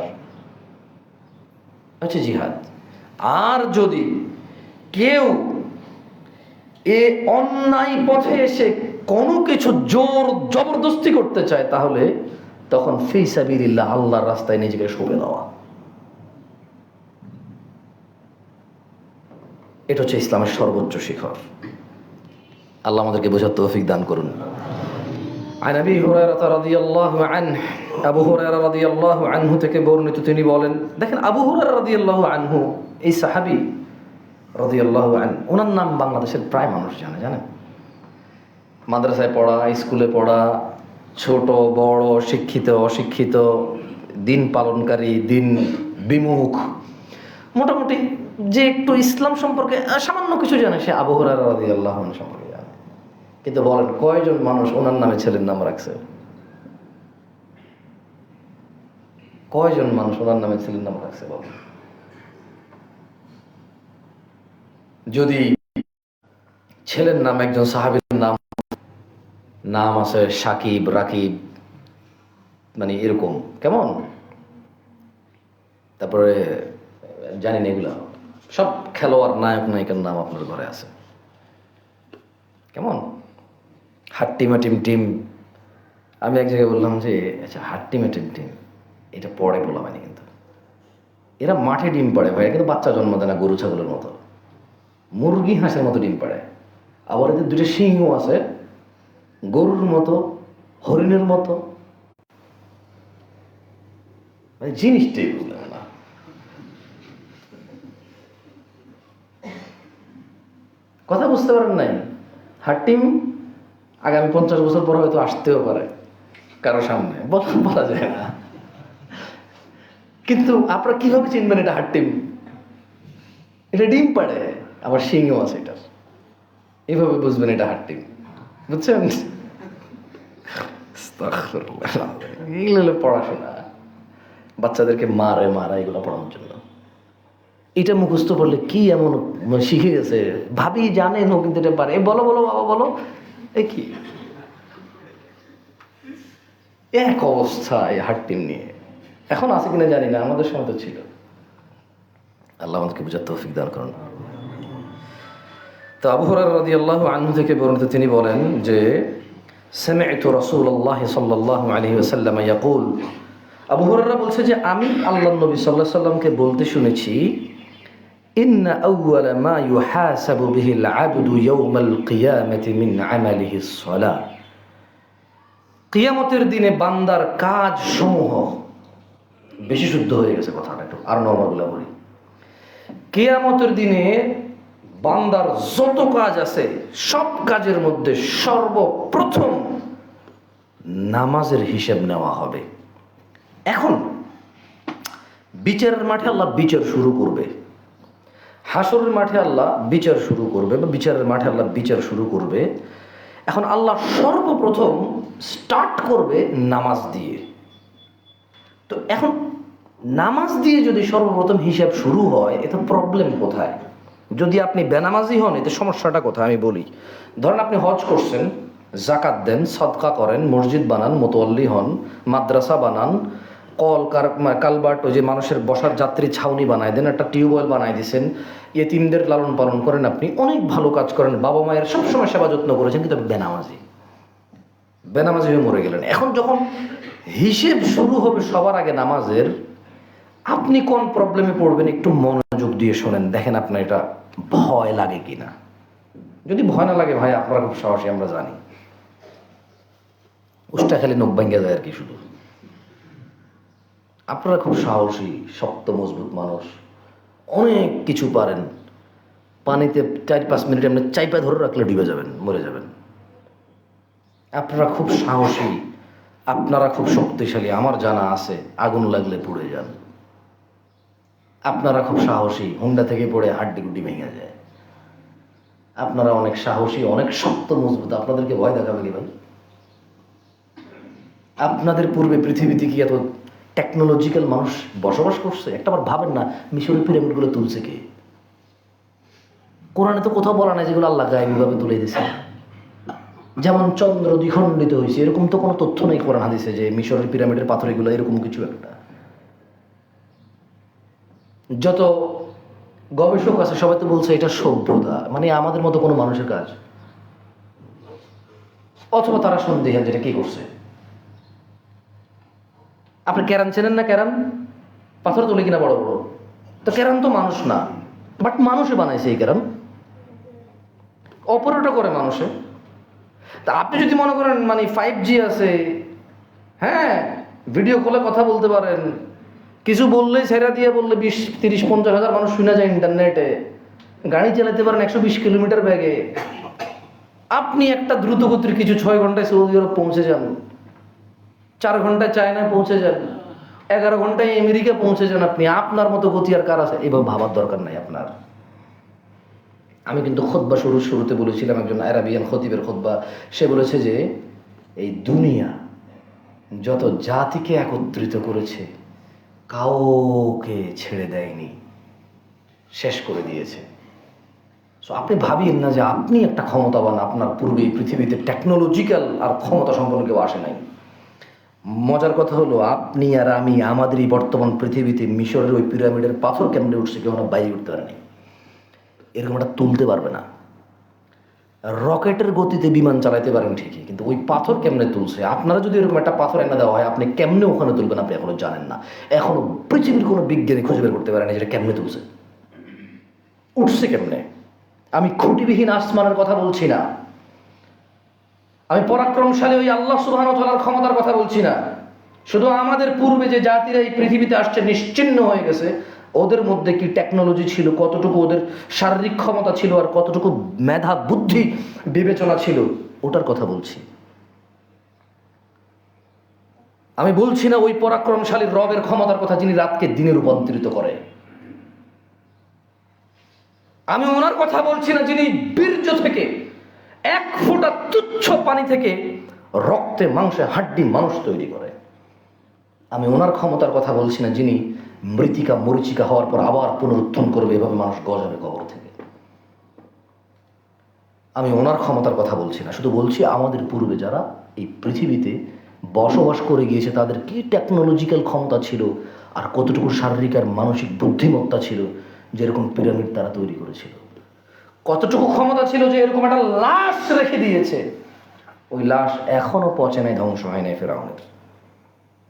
হচ্ছে জিহাদ। আর যদি কেউ এ অন্যায় পথে এসে কোনো কিছু জোর জবরদস্তি করতে চায়, তাহলে তখন ফি সাবিলিল্লাহ, আল্লাহর রাস্তায় নিজেকে সঁপে দেওয়া। এটা হচ্ছে ইসলামের সর্বোচ্চ শিখর। আল্লাহ আমাদেরকে বোঝার তৌফিক দান করুন। عن أبي هريرة رضي الله عنه, আবু হুরায়রা রাদিয়াল্লাহু আনহু থেকে বর্ণিত, তিনি বলেন, দেখেন আবু হুরায়রা রাদিয়াল্লাহু আনহু, এই সাহাবী রাদিয়াল্লাহু আনহু, ওনার নাম বাংলাদেশের প্রায় মানুষ জানেন। মাদ্রাসায় পড়া, স্কুলে পড়া, ছোট বড়, শিক্ষিত অশিক্ষিত, দিন পালনকারী, দিন বিমুখ, মোটামুটি যে একটু ইসলাম সম্পর্কে সামান্য কিছু জানে, সে আবু হুরায়রা রাদিয়াল্লাহু আনহু সম্পর্কে জানে। কিন্তু বলেন কয়জন মানুষ ওনার নামে ছেলের নাম রাখছে? কয়জন মানুষ ওনার নামে ছেলের নাম রাখছে? বলেন। যদি ছেলের নাম একজন সাহাবীর নাম আছে সাকিব, রাকিব, মানে এরকম কেমন, তারপরে জানি না, এগুলা সব খেলোয়াড়, নায়ক নায়িকার নাম আপনার ঘরে আছে, কেমন হাট্টিমাটিম টিম। আমি এক জায়গায় বললাম যে আচ্ছা হাট্টিমাটিম টিম এটা পড়ে বলা হয়নি, কিন্তু এরা মাঠে ডিম পাড়ে ভাই, কিন্তু বাচ্চা জন্ম দেয় না, গরু ছাগলের মতো, মুরগি হাঁসের মতো ডিম পাড়ে। আবার এদের দুটো সিংহ আছে, গরুর মতো, হরিণের মতো, মানে জিনিসটাই বুঝলাম না। কথা বুঝতে পারেন নাই? হাট্টিম আগামী 50 বছর পর হয়তো আসতেও পারে কারো সামনে, বলা যায় না। কিন্তু আপনারা কিভাবে চিনবেন এটা হাট্টিম? এটা ডিম পাড়ে, আবার সিংহ আছে এটার, এইভাবে বুঝবেন এটা হাট্টিম। বুঝছেন? এগুলো হলো পড়াশোনা, বাচ্চাদেরকে মারা এগুলো পড়ানোর জন্য। এটা মুখস্থ করলে কি এমন শিখে গেছে, ভাবি জানেন ও কিন্তু এটা পারে, বলো বাবা বলো, এ কি এক অবস্থা এই হাট্টিম নিয়ে। এখন আছে কিনা জানি না, আমাদের সময় তো ছিল। আল্লাহ আমাদেরকে বুঝার তৌফিক দান করুন। তো আবু হুরায়রা রাদিয়াল্লাহু আনহু থেকে বর্ণিত, তিনি বলেন যে সামি'তু রাসূলুল্লাহ সাল্লাল্লাহু আলাইহি ওয়াসাল্লাম ইয়াকুল, আবু হুরায়রা বলছে যে আমি আল্লাহর নবী সাল্লাল্লাহু আলাইহি ওয়াসাল্লামকে বলতে শুনেছি, ইন্না আউওয়ালা মা ইউহাসাবু বিহিল আবদু ইয়াওমাল কিয়ামাতি মিন আমালিহিস সালাহ, কিয়ামতের দিনে বান্দার কাজ সমূহ, বেশি শুদ্ধ হয়ে গেছে কথাটা, একটু আর নরমালগুলা বলি। কিয়ামতের দিনে বান্দার যত কাজ আছে সব কাজের মধ্যে সর্বপ্রথম নামাজের হিসাব নেওয়া হবে। এখন বিচারের মাঠে আল্লাহ বিচার শুরু করবে, হাসরের মাঠে আল্লাহ বিচার শুরু করবে, বা বিচারের মাঠে আল্লাহ বিচার শুরু করবে। এখন আল্লাহ সর্বপ্রথম স্টার্ট করবে নামাজ দিয়ে। তো এখন নামাজ দিয়ে যদি সর্বপ্রথম হিসাব শুরু হয়, এতে প্রবলেম কোথায়? যদি আপনি বেনামাজি হন, এতে সমস্যাটা কোথায় আমি বলি। ধরেন আপনি হজ করছেন, জাকাত দেন, সদকা করেন, মসজিদ বানান, মুতাওয়াল্লি হন, মাদ্রাসা বানান, কালবার্ট, ওই যে মানুষের বসার যাত্রী ছাউনি বানায় দেন, একটা টিউবওয়েল বানায় দিয়েছেন, ইয়েতিমদের লালন পালন করেন, আপনি অনেক ভালো কাজ করেন, বাবা মায়ের সবসময় সেবা যত্ন করেছেন, কিন্তু বেনামাজি হয়ে মরে গেলেন। এখন যখন হিসেব শুরু হবে সবার আগে নামাজের, আপনি কোন প্রবলেমে পড়বেন একটু মনোযোগ দিয়ে শোনেন, দেখেন আপনার এটা ভয় লাগে কিনা। যদি ভয় না লাগে ভাই, আপনারা খুব সাহসী, আমরা জানি, উষ্টা খালি নখ ভাঙ্গা যায় আর কি। শুধু আপনারা খুব সাহসী, শক্ত মজবুত মানুষ, অনেক কিছু পারেন। পানিতে 4-5 মিনিট এমনি চাইপা ধরে রাখলে ডুবে যাবেন, মরে যাবেন। আপনারা খুব সাহসী, আপনারা খুব শক্তিশালী, আমার জানা আছে, আগুন লাগলে পুড়ে যান। আপনারা খুব সাহসী, হুন্ডা থেকে পড়ে হাড্ডি গুড্ডি ভেঙে যায়। আপনারা অনেক সাহসী, অনেক শক্ত মজবুত, আপনাদেরকে ভয় দেখাবে কি ভাই? আপনাদের পূর্বে পৃথিবীতে কি এত টেকনোলজিক্যাল মানুষ বসবাস করছে? একটাবার ভাবেন না, মিশরের পিরামিডগুলো তুলছে কে? কোরআনে তো কোথাও বলা নাই যেগুলো আল্লাহ গায়েবীভাবে তুলে দিয়েছে। যেমন চন্দ্র দ্বিখণ্ডিত হয়েছে, এরকম তো কোনো তথ্য নেই কোরআন হাদিসে যে মিশরের পিরামিডের পাথর এগুলো এরকম কিছু একটা। যত গবেষক আছে সবাই তো বলছে এটা সভ্যতা, মানে আমাদের মতো কোনো মানুষের কাজ, অথবা তারা সন্দেহ যেটা কি করছে। আপনি ক্যারান চেনেন না? ক্যারান পাথর তোলে কিনা বড় বড়, তো ক্যারান তো মানুষ না, বাট মানুষে বানাইছে এই ক্যারান, অপারেটর করে মানুষে। তা আপনি যদি মনে করেন মানে 5G আছে, হ্যাঁ ভিডিও কলে কথা বলতে পারেন, কিছু বললেই ছেড়া দিয়ে বললে 20, 30, 50 হাজার মানুষ শুনে যায় ইন্টারনেটে, গাড়ি চালাতে পারেন 120 কিলোমিটার বেগে, আপনি একটা দ্রুতগতির কিছু 6 ঘন্টায় সৌদি আরব পৌঁছে যান, 4 ঘন্টায় চায়নায় পৌঁছে যান, 11 ঘন্টায় আমেরিকা পৌঁছে যান, আপনি আপনার মতো গতি আর কার আছে? এভাবে ভাবার দরকার নাই আপনার। আমি কিন্তু খুতবা শুরুতে বলেছিলাম, একজন আরাবিয়ান খতিবের খুতবা, সে বলেছে যে এই দুনিয়া যত জাতিকে একত্রিত করেছে কাউকে ছেড়ে দেয়নি, শেষ করে দিয়েছে। সো আপনি ভাবিয়েন না যে আপনি একটা ক্ষমতাবান, আপনার পূর্বে এই পৃথিবীতে টেকনোলজিক্যাল আর ক্ষমতা সম্পন্ন কেউ আসে নাই। মজার কথা হলো আপনি আর আমি আমাদের এই বর্তমান পৃথিবীতে মিশরের ওই পিরামিডের পাথর কেমনে উঠছে কেউ না বাইরে উঠতে পারেনি, এরকম একটা তুলতে পারবে না। রকেটের গতিতে বিমান চালাইতে পারেন ঠিকই, কিন্তু ওই পাথর কেমনে তুলছে? আপনারা যদি এরকম একটা পাথর এনে দেওয়া হয়, আপনি কেমনে ওখানে তুলবেন আপনি এখনো জানেন না। এখনো পৃথিবীর কোনো বিজ্ঞানী খুঁজে বের করতে পারেন যেটা কেমনে তুলছে, উঠছে কেমনে। আমি খুঁটিবিহীন আসমানের কথা বলছি না, আমি পরাক্রমশালী ওই আল্লাহ সুবহানাহু ওয়া তাআলার ক্ষমতার কথা বলছি না। শুধু আমাদের পূর্বে যে জাতিরা এই পৃথিবীতে আসছে নিশ্চিহ্ন হয়ে গেছে, ওদের মধ্যে কি টেকনোলজি ছিল, কতটুকু ওদের শারীরিক ক্ষমতা ছিল, আর কতটুকু মেধা বুদ্ধি বিবেচনা ছিল, ওটার কথা বলছি। আমি বলছি না ওই পরাক্রমশালী রবের ক্ষমতার কথা যিনি রাতকে দিনে রূপান্তরিত করে। আমি ওনার কথা বলছি না যিনি বীর্য থেকে 1 ফোঁটা তুচ্ছ পানি থেকে রক্তে মাংসে হাড্ডি মানুষ তৈরি করে। আমি ওনার ক্ষমতার কথা বলছি না যিনি মৃত্তিকা মরিচিকা হওয়ার পর আবার পুনরুত্থান করবে, এভাবে মানুষ গজাবে কবর থেকে। আমি ওনার ক্ষমতার কথা বলছি না, শুধু বলছি আমাদের পূর্বে যারা এই পৃথিবীতে বসবাস করে গিয়েছে তাদের কি টেকনোলজিক্যাল ক্ষমতা ছিল, আর কতটুকু শারীরিক আর মানসিক বুদ্ধিমত্তা ছিল, যেরকম পিরামিড তারা তৈরি করেছিল। কতটুকু ক্ষমতা ছিল যে এরকম একটা লাশ রেখে দিয়েছে, ওই লাশ এখনো পচে নাই, ধ্বংস হয় নাই ফেরাউনের।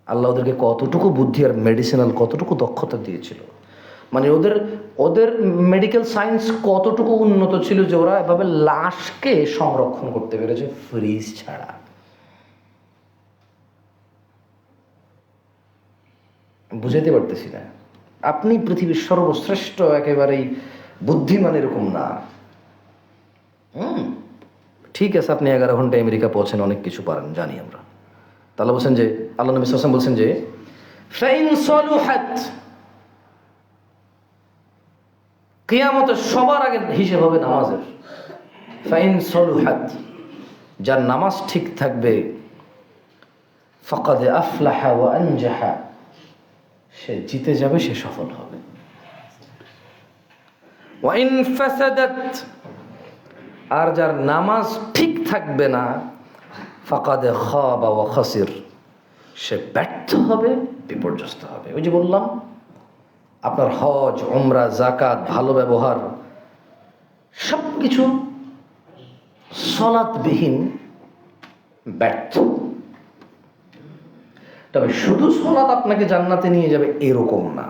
আল্লাহ ওদেরকে কতটুকু বুদ্ধি আর মেডিসিনাল কতটুকু দক্ষতা দিয়েছিল, মানে ওদের মেডিকেল সায়েন্স কতটুকু উন্নত ছিল যে ওরা এভাবে লাশকে সংরক্ষণ করতে পেরেছে ফ্রিজ ছাড়া। বুঝাইতে পারতেছি না। আপনি পৃথিবীর সর্বশ্রেষ্ঠ একেবারেই বুদ্ধিমান এরকম না। ঠিক আছে, আপনি 11 ঘন্টায় আমেরিকা পৌঁছেন, অনেক কিছু পারেন, জানি আমরা। তাহলে বলছেন যে আল্লাহ নবী সাল্লাল্লাহু আলাইহি ওয়াসাল্লাম বলছেন যে ফাইন সলুহাত, কিয়ামতের সবার আগে হিসেব হবে নামাজের। ফাইন সলুহাত, যার নামাজ ঠিক থাকবে, ফাকাদ আফলাহা ওয়া আনজাহা, সে জিতে যাবে, সে সফল হবে। ওয়া ইন ফাসাদাত, আর যার নামাজ ঠিক থাকবে না, ফাকাদ খাবা ওয়া খাসির, সে ব্যর্থ হবে, বিপর্যস্ত হবে। ওই যে বললাম, আপনার হজ, উমরা, যাকাত, ভালো ব্যবহার সবকিছু সলাৎবিহীন ব্যর্থ। তবে শুধু সলাৎ আপনাকে জান্নাতে নিয়ে যাবে এরকম না,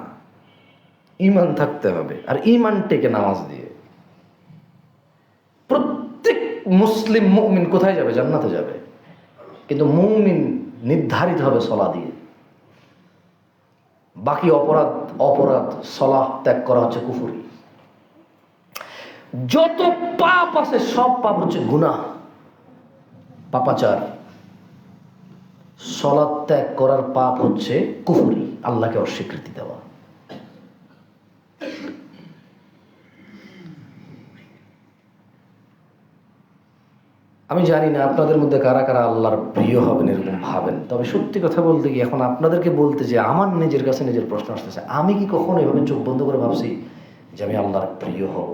ঈমান থাকতে হবে। আর ঈমান টেকে নামাজ দিয়ে প্রত্যেক মুসলিম মুমিন কোথায় যাবে? জান্নাতে যাবে। কিন্তু মুমিন নির্ধারিত হবে সলা দিয়ে। বাকি অপরাধ সলাহ ত্যাগ করা হচ্ছে কুফরি। যত পাপ আছে সব পাপ হচ্ছে গুনাহ, পাপাচার। সলাত ত্যাগ করার পাপ হচ্ছে কুফরি, আল্লাহকে অস্বীকৃতি দেওয়া। আমি জানি না আপনাদের মধ্যে কারা কারা আল্লাহর প্রিয় হবেন এরকম ভাবেন। তবে সত্যি কথা বলতে কি, এখন আপনাদেরকে বলতে যে আমার নিজের কাছে নিজের প্রশ্ন আসতেছে, আমি কি কখনো এভাবে চোখ বন্ধ করে ভাবছি যে আমি আল্লাহর প্রিয় হব?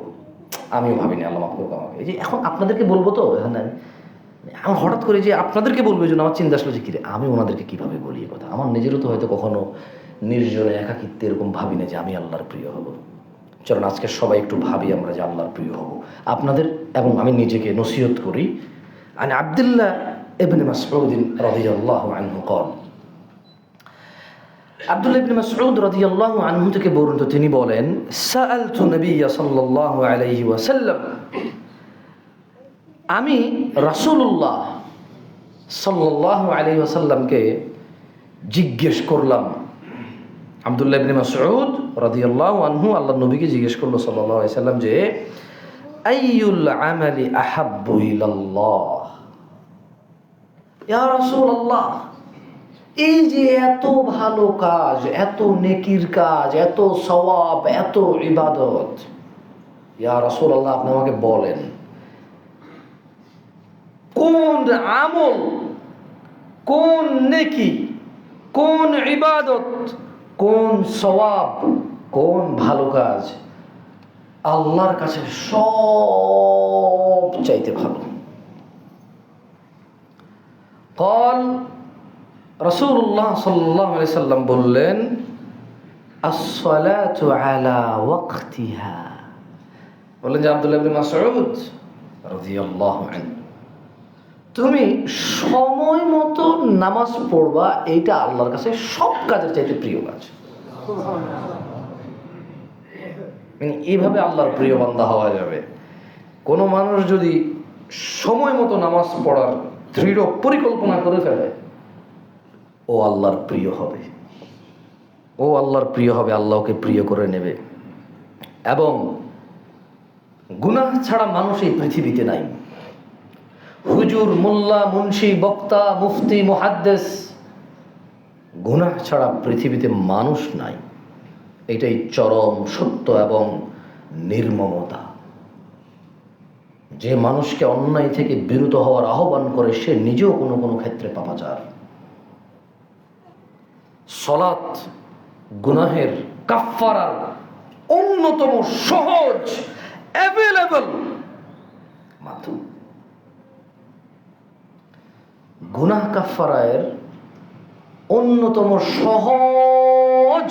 আমিও ভাবিনি, আল্লাহ মাফ করুক আমাকে। এই যে এখন আপনাদেরকে বলবো, তো এখন আমি হঠাৎ করে যে আপনাদেরকে বলবো, এই জন্য আমার চিন্তা আসলো যে কিরে আমি ওনাদেরকে কিভাবে বলি এ কথা। আমার নিজেরও তো হয়তো কখনো নির্জনে একাকিত্বে এরকম ভাবি না যে আমি আল্লাহর প্রিয় হব। চলুন আজকে সবাই একটু ভাবি আমরা যে আল্লাহর প্রিয় হব। আপনাদের এবং আমি নিজেকে নসিহত করি। عن عبد الله ابن مسعود رضي الله عنه قال আব্দুল্লাহ ইবনে মাসউদ রাদিয়াল্লাহু আনহু থেকে বর্ণিত, তিনি বলেন, সাআলতু নবিয়্য সাল্লাল্লাহু আলাইহি ওয়াসাল্লাম, আমি রাসূলুল্লাহ সাল্লাল্লাহু আলাইহি ওয়াসাল্লামকে জিজ্ঞেস করলাম। আব্দুল্লাহ ইবনে মাসউদ রাদিয়াল্লাহু আনহু আল্লাহর নবীকে জিজ্ঞেস করলো সাল্লাল্লাহু আলাইহি ওয়াসাল্লাম যে আইয়ুল আমালি আহাব্বু ইলাল্লাহ, ইয়া রাসূলুল্লাহ, এই যে এত ভালো কাজ, এত নেকির কাজ, এত সওয়াব, এত ইবাদত, ইয়া রাসূলুল্লাহ আপনি আমাকে বলেন কোন আমল, কোন নেকি, কোন ইবাদত, কোন সওয়াব, কোন ভালো কাজ আল্লাহর কাছে সব চাইতে ভালো। قال রাসূলুল্লাহ সাল্লাল্লাহু আলাইহি সাল্লাম বললেন, আস-সালাতু আলা ওয়াক্তিহা। বললেন যে আব্দুল্লাহ ইবনে মাসউদ রাদিয়াল্লাহু আনহু, তুমি সময় মতো নামাজ পড়বা, এইটা আল্লাহর কাছে সব কাজের চাইতে প্রিয় কাজ। মানে এইভাবে আল্লাহর প্রিয় বান্দা হওয়া যাবে। কোনো মানুষ যদি সময় মতো নামাজ পড়ার দৃঢ় পরিকল্পনা করে ফেলে, ও আল্লাহর প্রিয় হবে, ও আল্লাহর প্রিয় হবে, আল্লাহকে প্রিয় করে নেবে। এবং গুনাহ ছাড়া মানুষ এই পৃথিবীতে নাই। হুজুর, মোল্লা, মুন্সি, বক্তা, মুফতি, মুহাদ্দিস, গুনাহ ছাড়া পৃথিবীতে মানুষ নাই। এটাই চরম সত্য এবং নির্মমতা। যে মানুষকে অন্যায় থেকে বিরত হওয়ার আহ্বান করে, সে নিজেও কোনো কোনো ক্ষেত্রে পাপাচার। সালাত গুনাহের কাফফারার অন্যতম সহজ অ্যাভেলেবল মাধ্যম। গুনাহ কাফফারায়ের অন্যতম সহজ,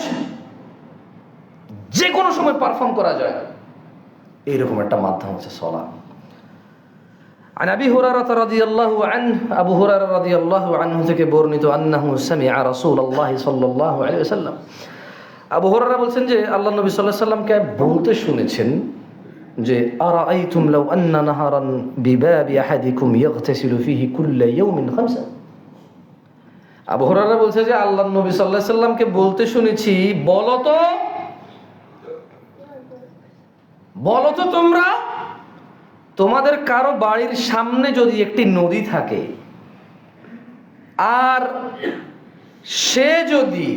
যে কোনো সময় পারফর্ম করা যায় এইরকম একটা মাধ্যম হচ্ছে সালাত। عن أبي هريرة رضي الله عنه أبو هريرة رضي الله عنه থেকে বর্ণিত أنه سمع رسول الله صلى الله عليه وسلم, আবু হুরায়রা বলছেন যে আল্লাহ নবী সাল্লাল্লাহু আলাইহি ওয়াসাল্লামকে বলতে শুনেছেন যে আরাআইতুম লাউ আন্না নাহারান বিবাবি আহাদিকুম ইয়াগতাসিলু ফীহি কুল্লা ইয়াউমিন খামসা। আবু হুরায়রা বলছে যে আল্লাহ নবী সাল্লাল্লাহু আলাইহি ওয়াসাল্লামকে বলতে শুনেছি, বলো তো তোমরা, তোমাদের কারো বাড়ির সামনে যদি একটি নদী থাকে আর সে যদি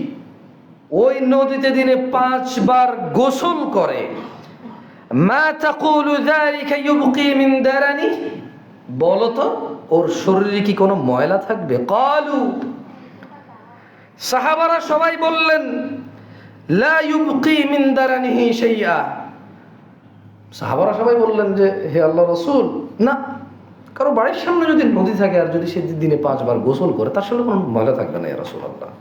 ওই নদীতে দিনে 5 বার গোসল করে, মা তাকুলু যালিকা ইউবকি মিন দারানি, বলো তো ওর শরীরে কি কোনো ময়লা থাকবে? ক্বালু, সাহাবারা সবাই বললেন, লা ইউবকি মিন দারানিহি শাইআ। সাহাবারা সবাই বললেন যে হে আল্লাহর রাসূল, না, কারো বাড়ির সামনে যদি নদী থাকে আর যদি সে দিনে 5 বার গোসল করে, তার সাথে কোনো ময়লা থাকবে না ইয়া রাসূলুল্লাহ।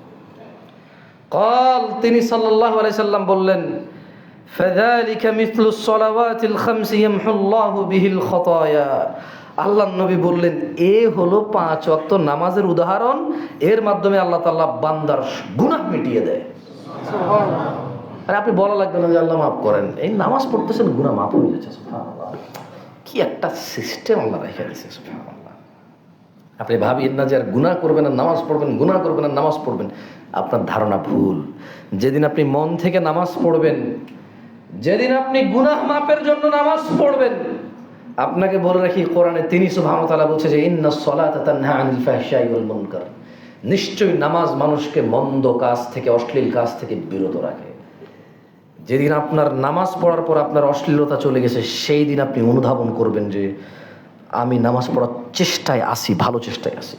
قال, তিনি সাল্লাল্লাহু আলাইহি সাল্লাম বললেন, ফাযালিকা মিথলুস সালাওয়াতিল খামস ইয়ামহুল্লাহু বিহিল খাতায়া। আল্লাহর নবী বললেন, এ হলো 5 ওয়াক্ত নামাজের উদাহরণ, এর মাধ্যমে আল্লাহ তাআলা বান্দার গুনাহ মিটিয়ে দেয়। সুবহানাল্লাহ। আর আপনি বলা লাগবে না যে আল্লাহ মাফ করেন, এই নামাজ পড়তেছেন গুনাহ মাফ হয়ে যাচ্ছে। সুবহানাল্লাহ, কি একটা সিস্টেম আল্লাহ রেখে দিয়েছে। সুবহানাল্লাহ, আপনি ভাবিয়েন না যে আর গুনাহ করবেন আর নামাজ পড়বেন, গুনাহ করবেন আর নামাজ পড়বেন। আপনার ধারণা ভুল। যেদিন আপনি মন থেকে নামাজ পড়বেন, যেদিন আপনি গুনাহ মাফের জন্য নামাজ পড়বেন, আপনাকে বলে রাখি, কোরআনে তিনি সুবহানাহু ওয়া তাআলা বলছে যে ইন্নাস সালাতা তানহা আনিল ফাহশাই ওয়াল মুনকার, নিশ্চয়ই নামাজ মানুষকে মন্দ কাজ থেকে, অশ্লীল কাজ থেকে বিরত রাখে। যেদিন আপনার নামাজ পড়ার পর আপনার অশ্লীলতা চলে গেছে, সেই দিন আপনি অনুধাবন করবেন যে আমি নামাজ পড়ার চেষ্টায় আছি, ভালো চেষ্টায় আছি।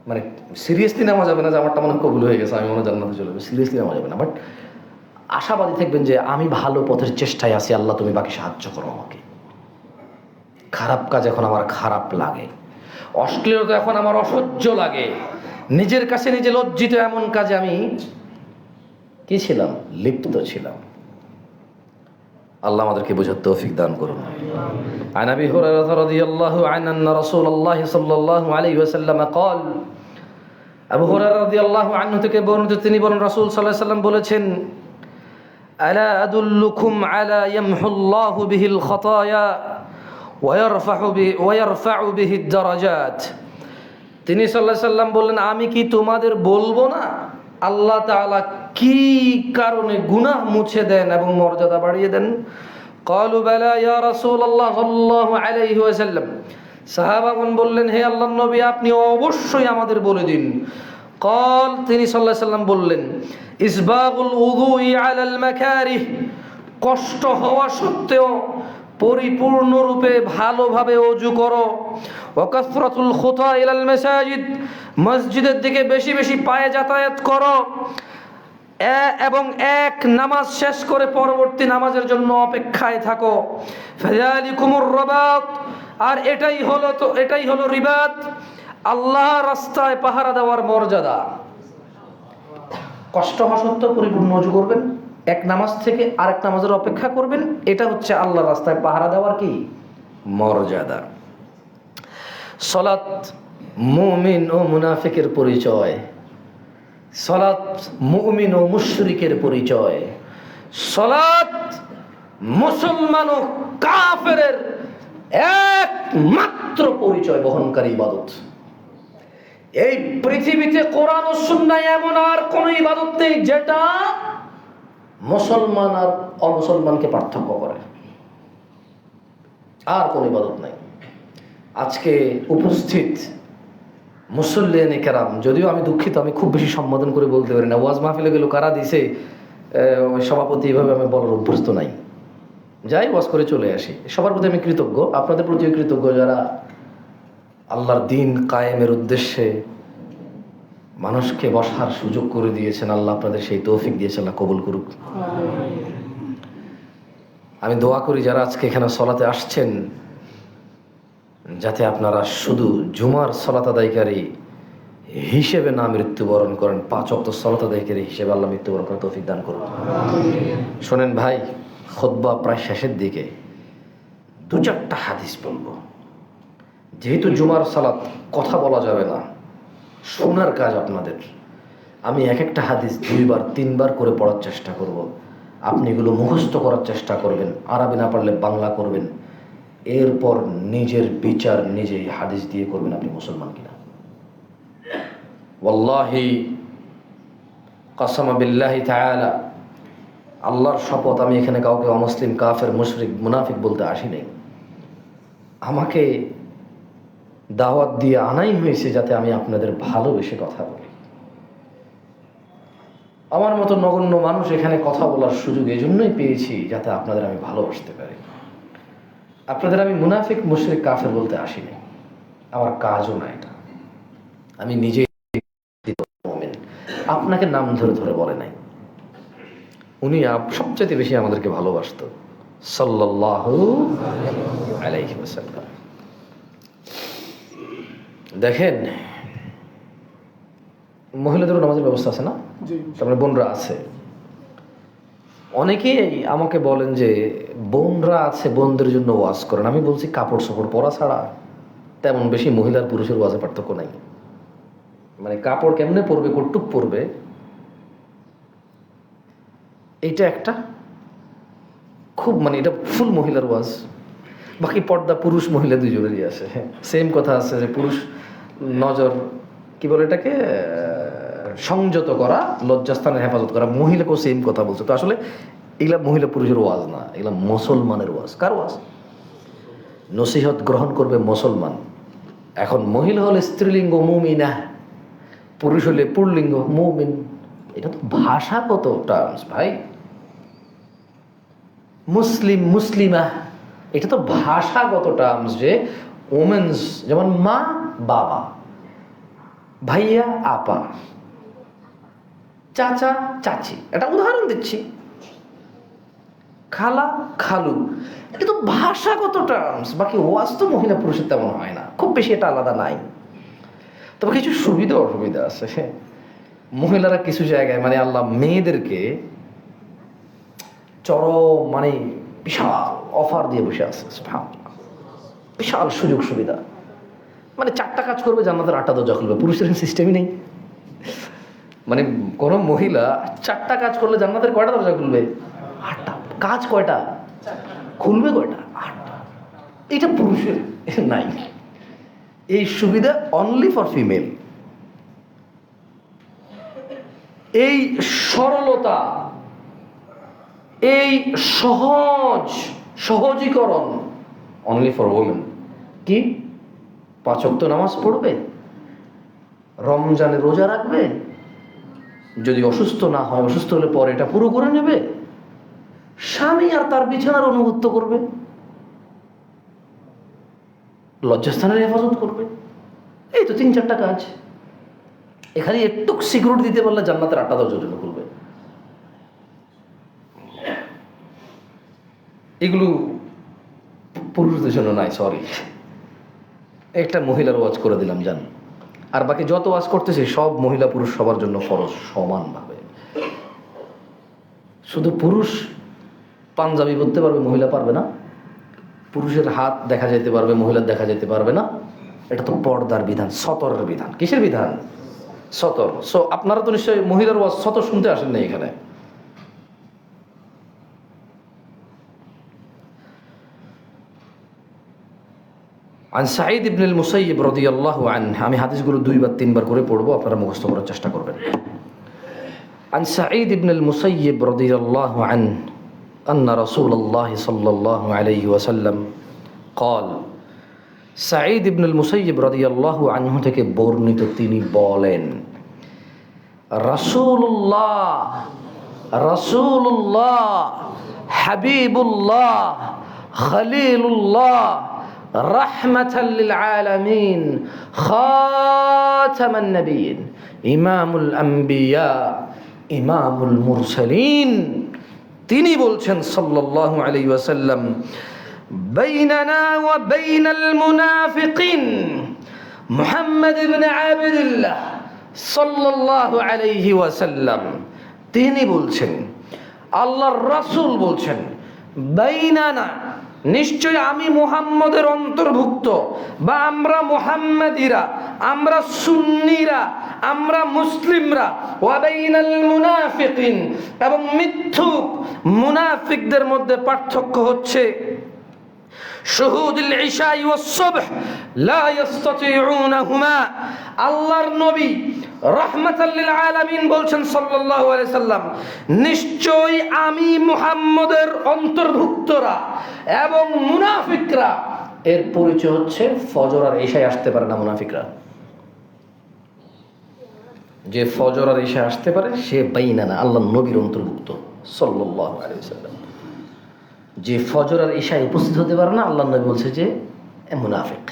মানে সিরিয়াসলি নেওয়া যাবে না যে আমারটা মনে কবুল হয়ে গেছে, আমি মনে জান্নাতে চলে যাবে, সিরিয়াসলি নেওয়া যাবে না। বাট আশাবাদী থাকবেন যে আমি ভালো পথের চেষ্টায় আছি, আল্লাহ তুমি বাকি সাহায্য করো আমাকে। খারাপ কাজ এখন আমার খারাপ লাগে, অশ্লীলতা এখন আমার অসহ্য লাগে, নিজের কাছে নিজে লজ্জিত এমন কাজে আমি কি ছিলাম, লিপ্ত ছিলাম। আল্লাহ আমাদেরকে বোঝার তৌফিক দান করুন। عن أبي هريرة رضي الله عنه أن رسول الله صلى الله عليه وسلم قال, আবু হুরায়রা রাদিয়াল্লাহু আনহু থেকে বর্ণিত, তিনি বলেন রাসূল সাল্লাল্লাহু আলাইহি ওয়াসাল্লাম বলেছেন, আলা আদুল্লুকুম আলা ইয়ামহুল্লাহু বিহিল খাতায়া ওয়া ইয়ারফাউ বিহি দারাজাত। তিনি সাল্লাল্লাহু আলাইহি ওয়াসাল্লাম বললেন, আমি কি তোমাদের বলবো না আল্লাহ তাআলা কি কারণে গুনাহ মুছে দেন এবং মর্যাদা বাড়িয়ে দেন? ক্বালু বালা ইয়া রাসূলুল্লাহ সাল্লাল্লাহু আলাইহি ওয়াসাল্লাম। সাহাবাগণ বললেন, হে আল্লাহর নবী, আপনি অবশ্যই আমাদের বলে দিন। ক্বাল, তিনি সাল্লাল্লাহু আলাইহি ওয়াসাল্লাম বললেন, ইসবাগুল উযুই আলাল মাকারিহ, কষ্ট হওয়া সত্ত্বেও পরিপূর্ণরূপে ভালোভাবে ওযু করো। ওয়া কাসরাতুল খুতা ইলাল মাসাজিদ, মসজিদের দিকে বেশি বেশি পায়ে যাতায়াত করো এবং এক নামাজ শেষ করে পরবর্তী নামাজের জন্য অপেক্ষায় থাকো। ফাযালিকুমুর রাবাত, আর এটাই হলো রিবাত, আল্লাহর রাস্তায় পাহারা দেওয়ার মর্যাদা। কষ্ট হওয়া সত্ত্বেও পরিপূর্ণ ওযু করবেন, এক নামাজ থেকে আরেক নামাজের অপেক্ষা করবেন, এটা হচ্ছে আল্লাহর রাস্তায় পাহারা দেওয়ার কি মর্যাদা। সালাত মুমিন ও মুনাফিকের পরিচয়, সালাত মুমিন ও মুশরিকের পরিচয়, সালাত মুসলমান ও কাফেরের একমাত্র পরিচয় বহনকারী ইবাদত। এই পৃথিবীতে কোরআন ও সুন্নাহ এমন আর কোন ইবাদত নেই যেটা মুসলমান আর অমুসলমানকে পার্থক্য করে, আর কোন ইবাদত নাই। আজকে উপস্থিত মুসল্লিয়ানে কেরাম, যদিও আমি দুঃখিত, আমি খুব বেশি সম্বোধন করে বলতে পারি না, ওয়াজ মাহফিলে গেল কারা দিছে সভাপতি, এভাবে আমি বলার অভ্যস্ত নাই, যাই ওয়াজ করে চলে আসি। সবার প্রতি আমি কৃতজ্ঞ, আপনাদের প্রতিও কৃতজ্ঞ যারা আল্লাহর দিন কায়েমের উদ্দেশ্যে মানুষকে বসার সুযোগ করে দিয়েছেন। আল্লাহ আপনাদের সেই তৌফিক দিয়েছেন, আল্লাহ কবুল করুক। আমি দোয়া করি যারা আজকে এখানে সলাতে আসছেন, যাতে আপনারা শুধু জুমার সলাত আদায়কারী হিসেবে না মৃত্যুবরণ করেন, 5 ওয়াক্ত সলাত আদায়কারী হিসেবে আল্লাহ মৃত্যুবরণ করার তৌফিক দান করুন। শোনেন ভাই, খুতবা প্রায় শেষের দিকে 2-4টা হাদিস বলবো। যেহেতু জুমার সালাত কথা বলা যাবে না, শোনার কাজ আপনাদের, আমি এক একটা হাদিস 2বার 3বার করে পড়ার চেষ্টা করব। আপনি এগুলো মুখস্থ করার চেষ্টা করবেন, আরবি না পারলে বাংলা করবেন, এরপর নিজের বিচার নিজেই হাদিস দিয়ে করবেন আপনি মুসলমান কিনা। ওয়াল্লাহি কাসামা বিল্লাহি তাআলা, আল্লাহর শপথ, আমি এখানে কাউকে অমুসলিম, কাফের, মুশরিক, মুনাফিক বলতে আসি নাই। আমাকে দাওয়াত দিয়ে আনাই হয়েছে যাতে আমি আপনাদের ভালোবেসে কথা বলি। আমার মতো নগণ্য মানুষ এখানে কথা বলার সুযোগ এজন্যই পেয়েছি যাতে আপনাদের আমি ভালোবাসতে পারি। আপনাদের আমি মুনাফিক, মুশরিক, কাফের বলতে আসি নাই, আমার কাজও না এটা। আমি নিজেই মুমিন, আপনাকে নাম ধরে ধরে বলে নাই। উনি সবচেয়ে বেশি আমাদেরকে ভালোবাসতো, সাল্লাল্লাহু আলাইহি ওয়াসাল্লাম। দেখেন, মহিলাদেরও নামাজের ব্যবস্থা আছে না? তারপরে বোনরা আছে। অনেকেই আমাকে বলেন যে বোনরা আছে, বোনদের জন্য ওয়াজ করেন। আমি বলছি কাপড় চোপড় পরা ছাড়া তেমন বেশি মহিলার পুরুষের ওয়াজে পার্থক্য নাই। মানে কাপড় কেমনে পরবে, কটুক পরবে, এইটা একটা খুব, মানে এটা ফুল মহিলার ওয়াজ। বাকি পর্দা পুরুষ মহিলা দুজনেরই আছে। সেম কথা আছে যে পুরুষ নজর, কি বলে এটাকে, সংযত করা, লজ্জাস্থানের হেফাজত করা, মহিলাকেও সেম কথা বলছে। তো আসলে এগুলা মহিলা পুরুষের ওয়াজ না, এগুলা মুসলমানের ওয়াজ। কার ওয়াজ? নসিহত গ্রহণ করবে মুসলমান। এখন মহিলা হলে স্ত্রীলিঙ্গ মুমিনা, পুরুষ হলে পুরলিঙ্গ মুমিন। এটা তো ভাষাগত টার্মস ভাই। মুসলিম, মুসলিমা, এটা তো ভাষাগত টার্মস, যে ওমেন্স, যেমন মা, বাবা, ভাইয়া, আপা, চাচা, চাচি, এটা উদাহরণ দিচ্ছি, খালা, খালু, এটা তো ভাষাগত টার্মস। বাকি ওয়াজ তো মহিলা পুরুষের তেমন হয় না, খুব বেশি এটা আলাদা নাই। তবে কিছু সুবিধা অসুবিধা আছে। মহিলারা কিছু জায়গায়, মানে আল্লাহ মেয়েদেরকে চরম, মানে বিশাল অফার দিয়ে বসে আছে, বিশাল সুযোগ সুবিধা। মানে 4টা কাজ করবে, জান্নাতের 8টা দরজা খুলবে। পুরুষের সিস্টেমই নেই। মানে কোন মহিলা 4টা কাজ করলে জান্নাতের কয়টা দরজা খুলবে? 8টা। কাজ কয়টা খুলবে? কয়টা? 8টা। এটা পুরুষের নাই। এই সুবিধা অনলি ফর ফিমেল। এই সরলতা, এই সহজীকরণ অনলি ফর ওমেন। কি? 5 ওয়াক্ত নামাজ পড়বে, রমজানে রোজা রাখবে, যদি অসুস্থ না হয়, অসুস্থ হলে পরে এটা পুরো করে নেবে, স্বামী আর তার বিছানার অনুগত্য করবে, লজ্জাস্থানের হেফাজত করবে। এই তো 3-4টা কাজ। এখানে একটু সিকিউরিটি দিতে পারলে জান্নাতের 8টা দরজা জন্য করবে। এগুলো পুরুষদের জন্য নাই, সরি। একটা মহিলার ওয়াজ করে দিলাম, জান। আর বাকি যত ওয়াজ করতেছি সব মহিলা পুরুষ সবার জন্য ফরজ সমানভাবে। শুধু পুরুষ পাঞ্জাবি পরতে পারবে, মহিলা পারবে না। পুরুষের হাত দেখা যেতে পারবে, মহিলার দেখা যেতে পারবে না। এটা তো পর্দার বিধান, সতরের বিধান। কিসের বিধান? সতর। সো আপনারা তো নিশ্চয়ই মহিলার ওয়াজ সতর শুনতে আসেন না এখানে। عن سعيد بن المسيب رضي الله عنه، আমি হাদিসগুলো 2 বা 3 বার করে পড়বো, আপনারা মুখস্থ করার চেষ্টা করবেন। عن سعيد بن المسيب رضي الله عنه أن رسول الله صلى الله عليه وسلم قال، সাঈদ ইবনুল মুসাইয়িব রাদিয়াল্লাহু আনহু থেকে বর্ণিত, তিনি বলেন, রাসূলুল্লাহ হাবিবুল্লাহ খলিলুল্লাহ রাহমাতাল লিল আলামিন খাতামান নবিয়্যিন ইমামুল আম্বিয়া ইমামুল মুরসালিন, তিনি বলছেন সাল্লাল্লাহু আলাইহি ওয়াসাল্লাম, বাইনানা ওয়া বাইনাল মুনাফিকিন মুহাম্মদ ইবনে আবদুল্লাহ সাল্লাল্লাহু আলাইহি ওয়াসাল্লাম, তিনি বলছেন, আল্লাহর রাসূল বলছেন, বাইনানা, নিশ্চয় আমি মুহাম্মদের অন্তর্ভুক্ত, বা আমরা মুহাম্মাদিরা, আমরা সুন্নিরা, আমরা মুসলিমরা, ওয়া বাইনাল মুনাফিকিন, এবং মিথ্যুক মুনাফিকদের মধ্যে পার্থক্য হচ্ছে শুহুদুল ইশা ওয়াস সুবহ লা ইস্তাতিউনাহুমা। আল্লাহর নবী রাহমাতাল লিল আলামিন বলছেন সাল্লাল্লাহু আলাইহি সাল্লাম, নিশ্চয় আমি মুহাম্মদের অন্তর্ভুক্তরা এবং মুনাফিকরা, এর পরিচয় হচ্ছে ফজর আর ইশায় আসতে পারে না মুনাফিকরা। যে ফজর আর ইশায় আসতে পারে সে বাইনানা, আল্লাহর নবীর অন্তর্ভুক্ত সাল্লাল্লাহু আলাইহি সাল্লাম। যে ফজর আর ইশায় উপস্থিত হতে পারে না, আল্লাহর নবী বলছে যে মুনাফিক।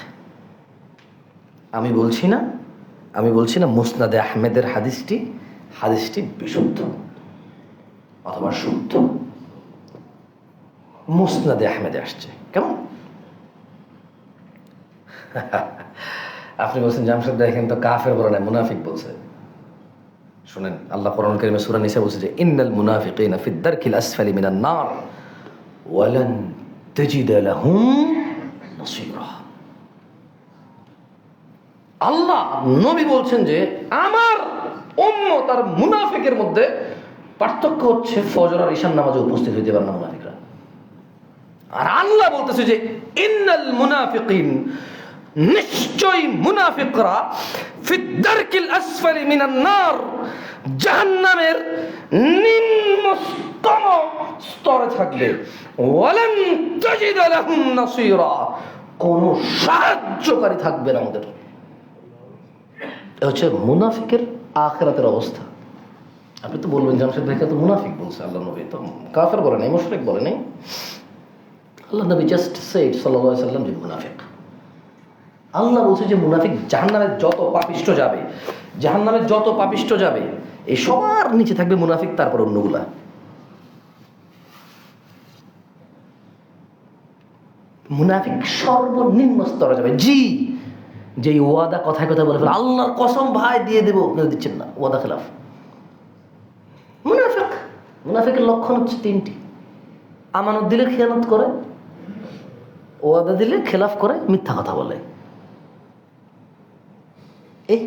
আমি বলছি না মুসনাদে আহমেদের হাদিসটি বিশুদ্ধ অথবা শুদ্ধ। মুসনাদে আহমেদে আসছে। কেমন? আপনি বলছেন জামশেদ দেখেন তো কাফের বলে না, মুনাফিক বলছে। শুনেন, আল্লাহ কোরআন কারীমে সূরা নিসা বলছে যে ইন্নাল মুনাফিকিনা ফিদ দারকিল আসফালি মিনান নার ওয়ালান তাজিদা লাহুম নাসীরা। আল্লাহ নবী বলছেন যে আমার উম্মত আর মুনাফিকের মধ্যে পার্থক্য হচ্ছে ফজর আর ঈশার নামাজে উপস্থিত হইতে পারে না মুনাফিকরা। আর আল্লাহ বলতেছে যে ইন্নাল মুনাফিকিন, নিশ্চয় মুনাফিকরা ফিদ দারকিল আসফালি মিনান নার, জাহান্নামের নিম্নতম স্তরে থাকবে। ওয়ালান তাজিদা লাহুম নাসীরা, কোন সাহায্যকারী থাকবে না আমাদের। এটা হচ্ছে মুনাফিকের আখিরাতের অবস্থা। আপনি তো বলবেন জামশেদ ভাইকে তো মুনাফিক বলছে আল্লাহ নবী, তো কাফের বলে নাই, মুশরিক বলে নাই। আল্লাহ নবী জাস্ট সেড সাল্লাল্লাহু আলাইহি ওয়াসাল্লাম যে মুনাফিক। আল্লাহ বলছে যে মুনাফিক জাহান্নামে যত পাপিষ্ঠ যাবে, এই সবার নিচে থাকবে মুনাফিক, তারপর অন্যগুলা। মুনাফিক সর্বনিম্ন স্তরে যাবে। যে ওয়াদা কথায় কথা বলে ফেলে, আল্লাহর কসম ভাই দিয়ে দেবো, আপনারা দিচ্ছেন না, ওয়াদা খেলাফ। মুনাফিকের লক্ষণ হচ্ছে 3টি। আমানত দিলে খেয়ানত করে, ওয়াদা দিলে খেলাফ করে, মিথ্যা কথা বলে। এই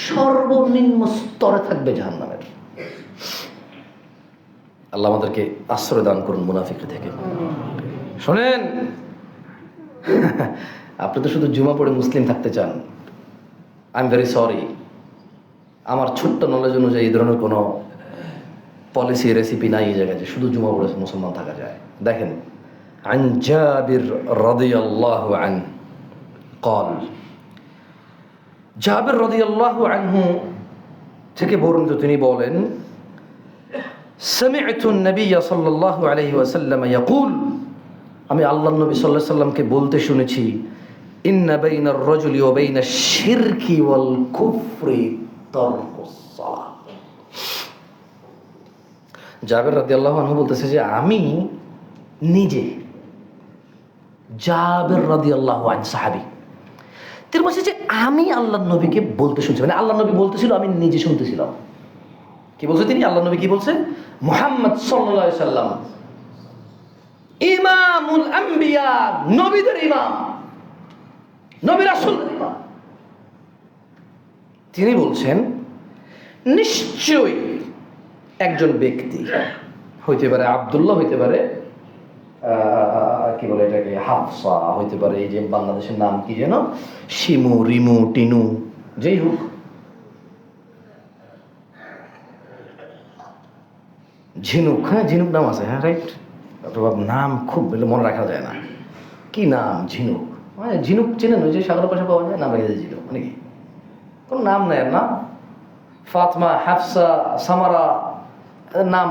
সর্বনিম্ন স্তরে থাকবে জাহান্নামের। আল্লাহ আমাদেরকে আশ্রয় দান করুন মুনাফিক থেকে। শোনেন, আপনি তো শুধু জুমা পড়ে মুসলিম থাকতে চান। আই এম ভেরি সরি, আমার ছোট্ট নলেজ অনুযায়ী এই ধরনের কোনো পলিসি রেসিপি নাই এই জায়গায় যে শুধু জুমা পড়ে মুসলমান থাকা যায়। দেখেন, আন জাবির রাদিয়াল্লাহু আনহু قال, জাবির রাদিয়াল্লাহু আনহু থেকে বর্ণিত, তিনি বলেন, সামি'তু an-নাবিয়্য সাল্লাল্লাহু আলাইহি ওয়াসাল্লাম ইয়াকুল, আমি আল্লাহর নবী সাল্লাল্লাহু আলাইহি ওয়াসাল্লামকে বলতে শুনেছি, ইন্না বাইনার রাজুলি ওয়া বাইনাশ শিরকি ওয়াল কুফরি তারকুস সালাহ। জাবির রাদিয়াল্লাহু আনহু বলতেছে যে আমি নিজে, জাবির রাদিয়াল্লাহু আনহু সাহাবী, তিনি বলছে যে আমি আল্লাহর নবীকে বলতে শুনছি, মানে আল্লাহর নবী বলতেছিল, আমি নিজে শুনতেছিলাম। কি বলছে তিনি? আল্লাহর নবী কি বলছে? মুহাম্মদ সাল্লাল্লাহু আলাইহি সাল্লাম ইমামুল আম্বিয়া, নবীদের ইমাম, নবী রাসূলদের ইমাম, তিনি বলছেন নিশ্চয়ই একজন ব্যক্তি, হইতে পারে আব্দুল্লাহ, হইতে পারে কি বলে এটাকে, হাফসা, হইতে পারে এই যে বাংলাদেশের নাম কি যেন, শিমু, রিমু, টিনু, যেই হোক, ঝিনুক, হ্যাঁ ঝিনুক নাম আছে, হ্যাঁ রাইট, নাম খুব মনে রাখা যায় না, কি নাম, ঝিনুক, মানে ঝিনুক চেনেন, ওই যে সাগরের পাশে পাওয়া যায়, নাম রেখে ঝিনুক, মানে কি কোনো নাম নেই না, ফাতমা, হাফসা, সামারা, নাম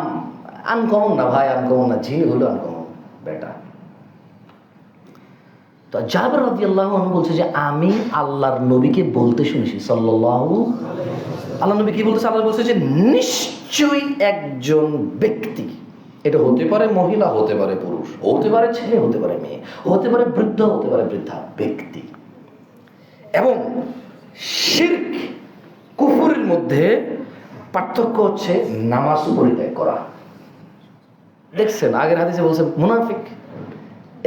আনকমন না ভাই, আনকমন না, ঝিনুক হলো আনকমন বেটা। তো জাবির রাদিয়াল্লাহু আনহু বলছে যে আমি আল্লাহর নবীকে বলতে শুনেছি সাল্লাল্লাহু, আল্লাহ নবী কি বলতেছে? আল্লাহ বলছে যে নিশ্চয়ই একজন ব্যক্তি, এটা হতে পারে মহিলা, হতে পারে পুরুষ, হতে পারে ছেলে, হতে পারে মেয়ে, হতে পারে বৃদ্ধ, হতে পারে বৃদ্ধা, ব্যক্তি, এবং শিরক কুফরের মধ্যে পার্থক্য হচ্ছে নামাজ পরিত্যাগ করা। দেখছেন আগের হাদিসে বলছে মুনাফিক,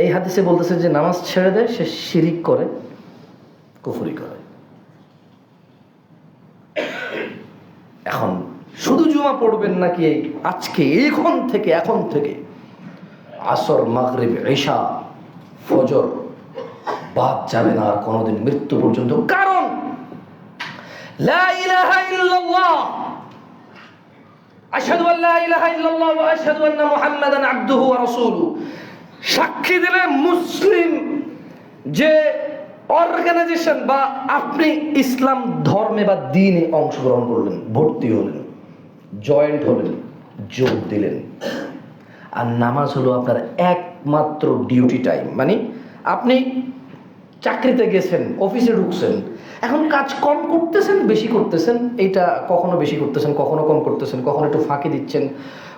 এই হাদিসে বলতেছে যে নামাজ ছেড়ে দেয় সে শিরিক করে, কুফরি করে। এখন শুধু জুমা পড়বেন নাকি আজকে এখন থেকে আসর, মাগরিব, ইশা, ফজর বাদ যাবে না আর কোনোদিন মৃত্যু পর্যন্ত। কারণ লা ইলাহা ইল্লাল্লাহ, আশহাদু আল্লা ইলাহা ইল্লাল্লাহ ওয়া আশহাদু আন্না মুহাম্মাদান আবদুহু ওয়া রাসূলুহু, সাক্ষী দিলে মুসলিম যে অর্গানাইজেশন বা আপনি ইসলাম ধর্মে বা দ্বীনে অংশগ্রহণ করলেন, ভর্তি হলেন, জয়েন্ট হলেন, যোগ দিলেন, আর নামাজ হলো আপনার একমাত্র ডিউটি টাইম। মানে আপনি চাকরিতে গেছেন, অফিসে ঢুকছেন, এখন কাজ কম করতেছেন, বেশি করতেছেন, এইটা কখনো বেশি করতেছেন, কখনো কম করতেছেন, কখনো একটু ফাঁকি দিচ্ছেন,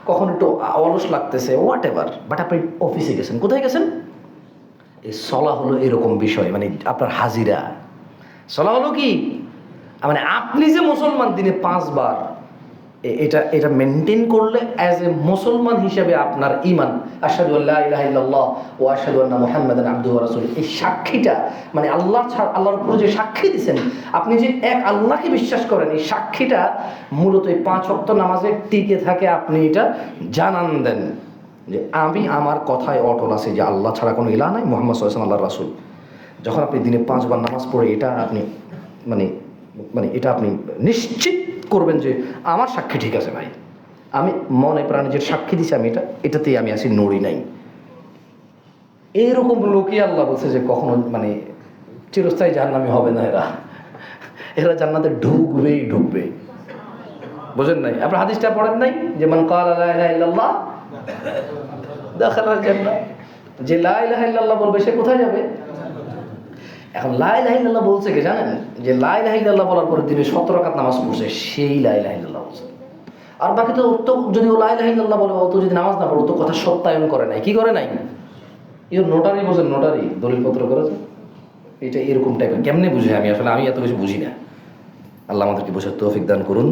কখনো একটু অলস লাগতেছে, হোয়াট এভার, বাট আপনি অফিসে গেছেন, কোথায় গেছেন? এই সলা হলো এরকম বিষয়, মানে আপনার হাজিরা। সলা হলো কি, মানে আপনি যে মুসলমান দিনে 5 বার, এটা মেনটেন করলে অ্যাজ এ মুসলমান হিসেবে আপনার ঈমান, আশহাদু আল্লা ইলাহা ইল্লাল্লাহ ওয়া আশহাদু আন্না মুহাম্মাদান আবদুহু ওয়া রাসূলুহু, এই সাক্ষীটা, মানে আল্লাহর উপর যে সাক্ষী দিয়েছেন, আপনি যে এক আল্লাহকে বিশ্বাস করেন, এই সাক্ষীটা মূলত এই 5 ওয়াক্ত নামাজে টিকে থাকে। আপনি এটা জানান দেন যে আমি আমার কথায় অটল আছি, যে আল্লাহ ছাড়া কোনো ইলাহ নাই, মুহাম্মদ সাল্লাল্লাহু আলাইহি ওয়াসাল্লাম আল্লাহর রাসূল। যখন আপনি দিনে 5 বার নামাজ পড়ে এটা আপনি মানে এটা আপনি নিশ্চিত করবেন যে আমার সাক্ষী ঠিক আছে ভাই, আমি মনে প্রাণে যে সাক্ষী দিচ্ছি, আমি এটাতেই আমি আছি, নড়ি নাই। এইরকম লোকই আল্লাহ বলছে যে কখনো মানে চিরস্থায়ী জাহান্নামী হবে না, এরা জান্নাতে ঢুকবে। বুঝেন নাই? আপনার হাদিসটা পড়েন নাই যে মান ক্বালা লা ইলাহা ইল্লাল্লাহ দাখালাল জান্নাহ, যে লা ইলাহা ইল্লাল্লাহ বলবে সে কোথায় যাবে? এখন লা ইলাহা ইল্লাল্লাহ বলছে কি জানেন? যে লা ইলাহা ইল্লাল্লাহ বলার পরে দিনে 17 রাকাত নামাজ পড়ছে, সেই লা ইলাহা ইল্লাল্লাহ বলছে। আর বাকি তো যদি ও লা ইলাহা ইল্লাল্লাহ বলে, ও তো যদি নামাজ না পড়ে, ও তো কথা সত্যায়ন করে নাই। কি করে নাই? নোটারি বোঝেন, নোটারি দলিলপত্র করেছে, এটা এরকম টাইপের। কেমনে বুঝে? আমি এত কিছু বুঝি না। আল্লাহ আমাদেরকে বোঝার তৌফিক দান করুন।